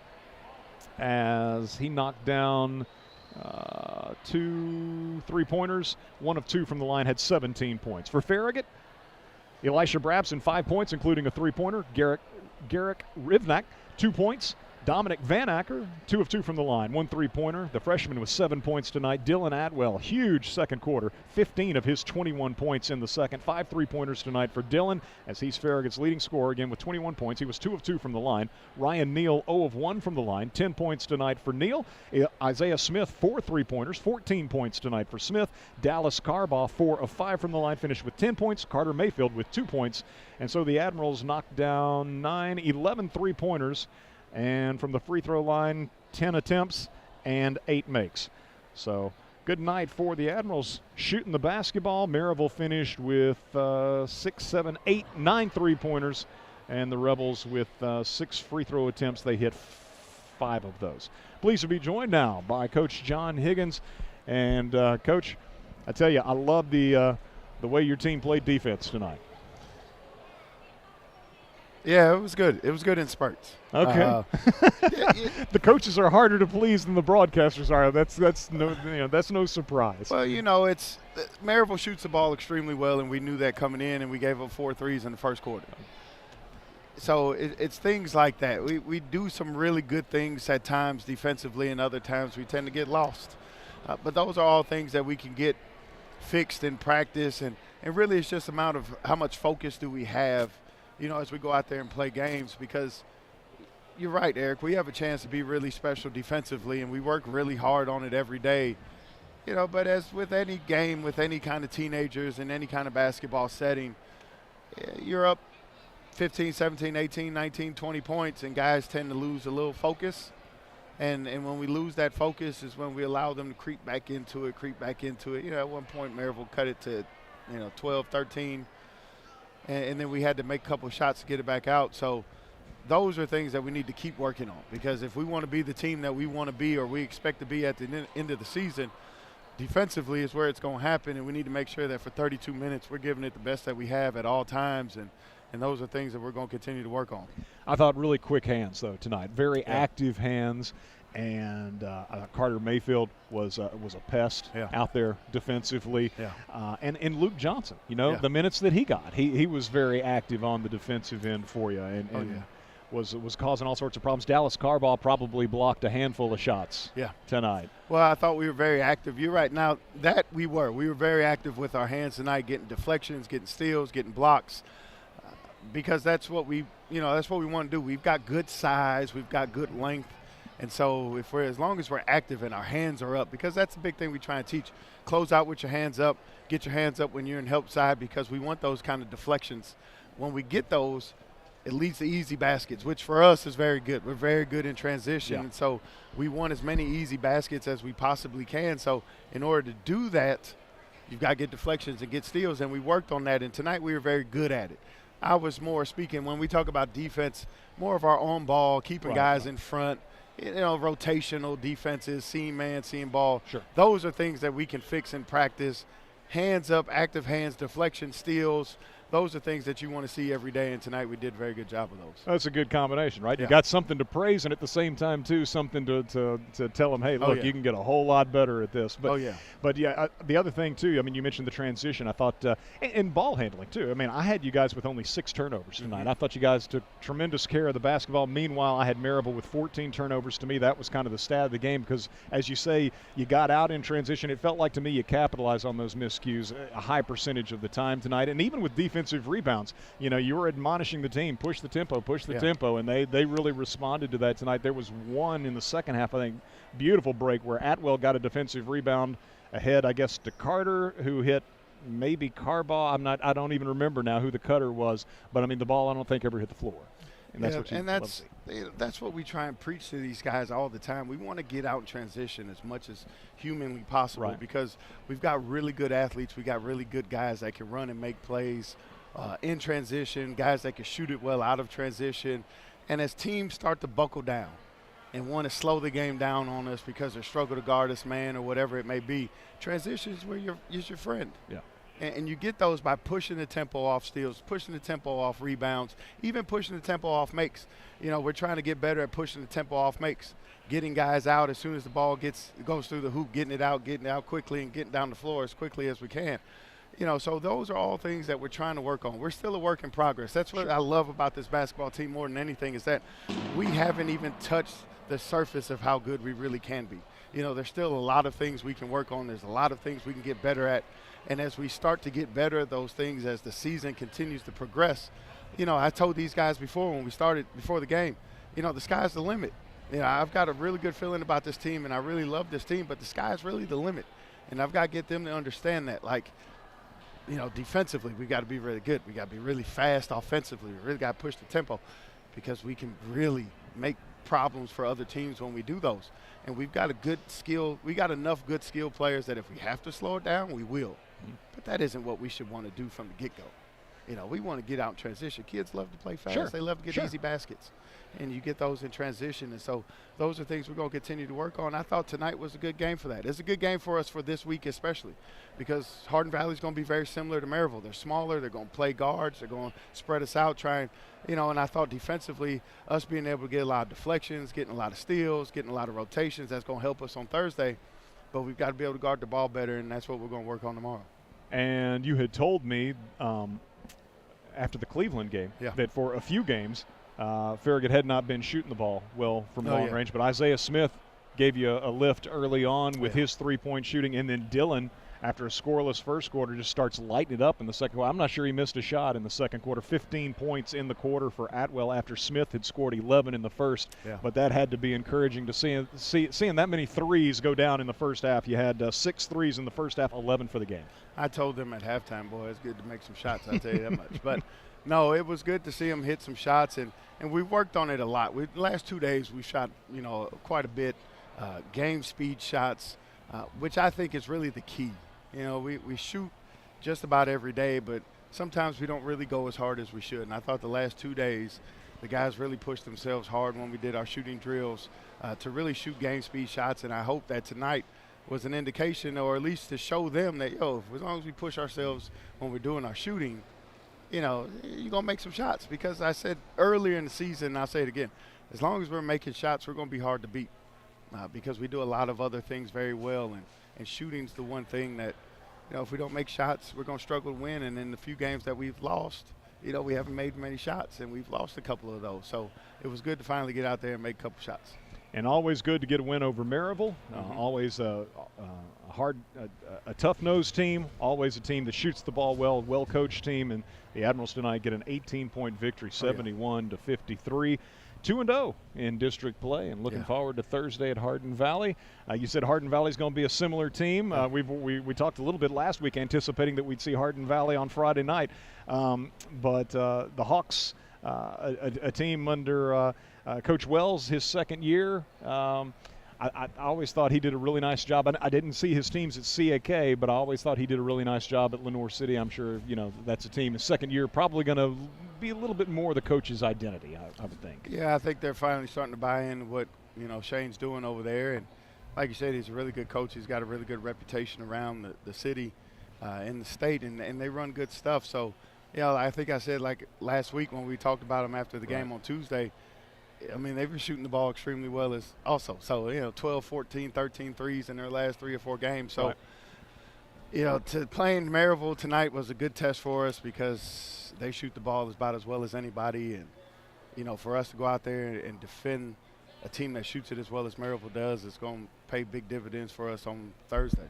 as he knocked down 2 3-pointers, 1 of 2 from the line, had 17 points. For Farragut, Elisha Brabson, 5 points, including a 3-pointer. Garrick Rivnak, 2 points. Dominic Van Acker, 2 of 2 from the line, 1 3-pointer. The freshman with 7 points tonight. Dylan Atwell, huge second quarter, 15 of his 21 points in the second. 5 3-pointers tonight for Dylan as he's Farragut's leading scorer again with 21 points. He was 2 of 2 from the line. Ryan Neal, 0 of 1 from the line, 10 points tonight for Neal. Isaiah Smith, 4 3-pointers, 14 points tonight for Smith. Dallas Carbaugh, 4 of 5 from the line, finished with 10 points. Carter Mayfield with 2 points. And so the Admirals knocked down 11 3-pointers. And from the free throw line, 10 attempts and 8 makes. So good night for the Admirals shooting the basketball. Maryville finished with 6, 7, 8, 9 3-pointers. And the Rebels with 6 free throw attempts. They hit 5 of those. Pleased to be joined now by Coach John Higgins. And Coach, I tell you, I love the way your team played defense tonight. Yeah, it was good. It was good in spurts. Okay. The coaches are harder to please than the broadcasters are. That's no surprise. Well, it's Maryville shoots the ball extremely well, and we knew that coming in, and we gave up 4 threes in the first quarter. So it's things like that. We do some really good things at times defensively, and other times we tend to get lost. But those are all things that we can get fixed in practice, and really it's just a matter of how much focus do we have as we go out there and play games, because you're right, Eric, we have a chance to be really special defensively, and we work really hard on it every day. But as with any game, with any kind of teenagers in any kind of basketball setting, you're up 15, 17, 18, 19, 20 points, and guys tend to lose a little focus. And when we lose that focus is when we allow them to creep back into it. At one point, Maryville cut it to 12, 13. And then we had to make a couple of shots to get it back out. So those are things that we need to keep working on, because if we want to be the team that we want to be or we expect to be at the end of the season, defensively is where it's going to happen, and we need to make sure that for 32 minutes we're giving it the best that we have at all times, and those are things that we're going to continue to work on. I thought really quick hands, though, tonight. Very active hands, and Carter Mayfield was a pest out there defensively. And Luke Johnson, the minutes that he got, he was very active on the defensive end for you, and was causing all sorts of problems. Dallas Carball probably blocked a handful of shots tonight. Well, I thought we were very active. You're right. Now, that we were very active with our hands tonight, getting deflections, getting steals, getting blocks, because that's what we want to do. We've got good size, we've got good length, and so as long as we're active and our hands are up, because that's the big thing we try and teach. Close out with your hands up, get your hands up when you're in help side, because we want those kind of deflections. When we get those, it leads to easy baskets, which for us is very good. We're very good in transition, and so we want as many easy baskets as we possibly can. So in order to do that, you've got to get deflections and get steals, and we worked on that, and tonight we were very good at it. I was more speaking, when we talk about defense, more of our own ball, keeping guys in front, rotational defenses, seeing man, seeing ball. Those are things that we can fix in practice. Hands up, active hands, deflection, steals. Those are things that you want to see every day, and tonight we did a very good job of those. That's a good combination, right? You got something to praise, and at the same time, too, something to tell them, hey, look, you can get a whole lot better at this. But, the other thing, too, I mean, you mentioned the transition. I thought, and ball handling, too. I mean, I had you guys with only 6 turnovers tonight. I thought you guys took tremendous care of the basketball. Meanwhile, I had Maryville with 14 turnovers. To me, that was kind of the stat of the game because, as you say, you got out in transition. It felt like, to me, you capitalized on those miscues a high percentage of the time tonight. And even with defensive rebounds, you were admonishing the team, push the tempo, and they really responded to that tonight. There was one in the second half, I think, beautiful break where Atwell got a defensive rebound ahead, I guess, to Carter, who hit maybe Carball. I don't even remember now who the cutter was, but I mean the ball I don't think ever hit the floor. And that's what we try and preach to these guys all the time. We want to get out in transition as much as humanly possible because we've got really good athletes. We got really good guys that can run and make plays in transition, guys that can shoot it well out of transition. And as teams start to buckle down and want to slow the game down on us because they struggle to guard us man or whatever it may be, transition is where is your friend. And you get those by pushing the tempo off steals, pushing the tempo off rebounds, even pushing the tempo off makes. We're trying to get better at pushing the tempo off makes, getting guys out as soon as the ball goes through the hoop, getting it out quickly and getting down the floor as quickly as we can. So those are all things that we're trying to work on. We're still a work in progress. That's what I love about this basketball team more than anything is that we haven't even touched the surface of how good we really can be. There's still a lot of things we can work on. There's a lot of things we can get better at. And as we start to get better at those things, as the season continues to progress, I told these guys before when we started, before the game, the sky's the limit. I've got a really good feeling about this team, and I really love this team, but the sky's really the limit. And I've got to get them to understand that, defensively, we got to be really good. We got to be really fast offensively. We really got to push the tempo because we can really make problems for other teams when we do those. And we've got we got enough good skill players that if we have to slow it down, we will. But that isn't what we should want to do from the get-go. We want to get out in transition. Kids love to play fast. They love to get easy baskets. And you get those in transition. And so those are things we're going to continue to work on. I thought tonight was a good game for that. It's a good game for us for this week especially because Hardin Valley is going to be very similar to Maryville. They're smaller. They're going to play guards. They're going to spread us out, and I thought defensively us being able to get a lot of deflections, getting a lot of steals, getting a lot of rotations, that's going to help us on Thursday. But we've got to be able to guard the ball better, and that's what we're going to work on tomorrow. And you had told me after the Cleveland game that for a few games Farragut had not been shooting the ball well from long range, but Isaiah Smith gave you a lift early on with his three-point shooting, and then Dillon, after a scoreless first quarter, just starts lighting it up in the second quarter. I'm not sure he missed a shot in the second quarter. 15 points in the quarter for Atwell after Smith had scored 11 in the first. But that had to be encouraging to seeing that many threes go down in the first half. You had 6 threes in the first half, 11 for the game. I told them at halftime, boy, it's good to make some shots, I'll tell you that much. But, no, it was good to see him hit some shots, and we worked on it a lot. The last 2 days we shot, quite a bit, game speed shots, which I think is really the key. We shoot just about every day, but sometimes we don't really go as hard as we should. And I thought the last 2 days, the guys really pushed themselves hard when we did our shooting drills to really shoot game speed shots. And I hope that tonight was an indication, or at least to show them that, as long as we push ourselves when we're doing our shooting, you're going to make some shots. Because I said earlier in the season, and I'll say it again, as long as we're making shots, we're going to be hard to beat because we do a lot of other things very well. And shooting's the one thing that, if we don't make shots, we're going to struggle to win. And in the few games that we've lost, we haven't made many shots, and we've lost a couple of those. So it was good to finally get out there and make a couple shots. And always good to get a win over Maryville. Always a tough-nosed team. Always a team that shoots the ball well, well-coached team. And the Admirals tonight get an 18-point victory, 71-53. 2-0 in district play, and looking forward to Thursday at Hardin Valley. You said Hardin Valley is going to be a similar team. We talked a little bit last week, anticipating that we'd see Hardin Valley on Friday night. But the Hawks, a team under Coach Wells, his second year. I always thought he did a really nice job. I didn't see his teams at CAK, but I always thought he did a really nice job at Lenoir City. I'm sure, that's a team. His second year probably going to be a little bit more the coach's identity, I would think. Yeah, I think they're finally starting to buy in what, Shane's doing over there. And like you said, he's a really good coach. He's got a really good reputation around the city and the state, and they run good stuff. So, I think I said like last week when we talked about him after the game on Tuesday, I mean, they've been shooting the ball extremely well as also. So, 12, 14, 13 threes in their last 3 or 4 games. So, to playing Maryville tonight was a good test for us because they shoot the ball about as well as anybody. And, for us to go out there and defend a team that shoots it as well as Maryville does, it's going to pay big dividends for us on Thursday.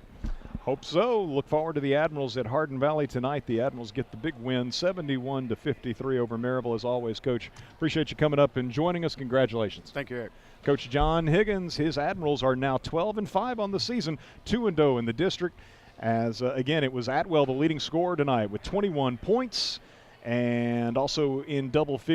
Hope so. Look forward to the Admirals at Hardin Valley tonight. The Admirals get the big win, 71-53 over Maryville. As always, Coach, appreciate you coming up and joining us. Congratulations. Thank you, Eric. Coach John Higgins, his Admirals are now 12-5 on the season, 2-0 in the district. As, again, it was Atwell, the leading scorer tonight with 21 points, and also in double figures.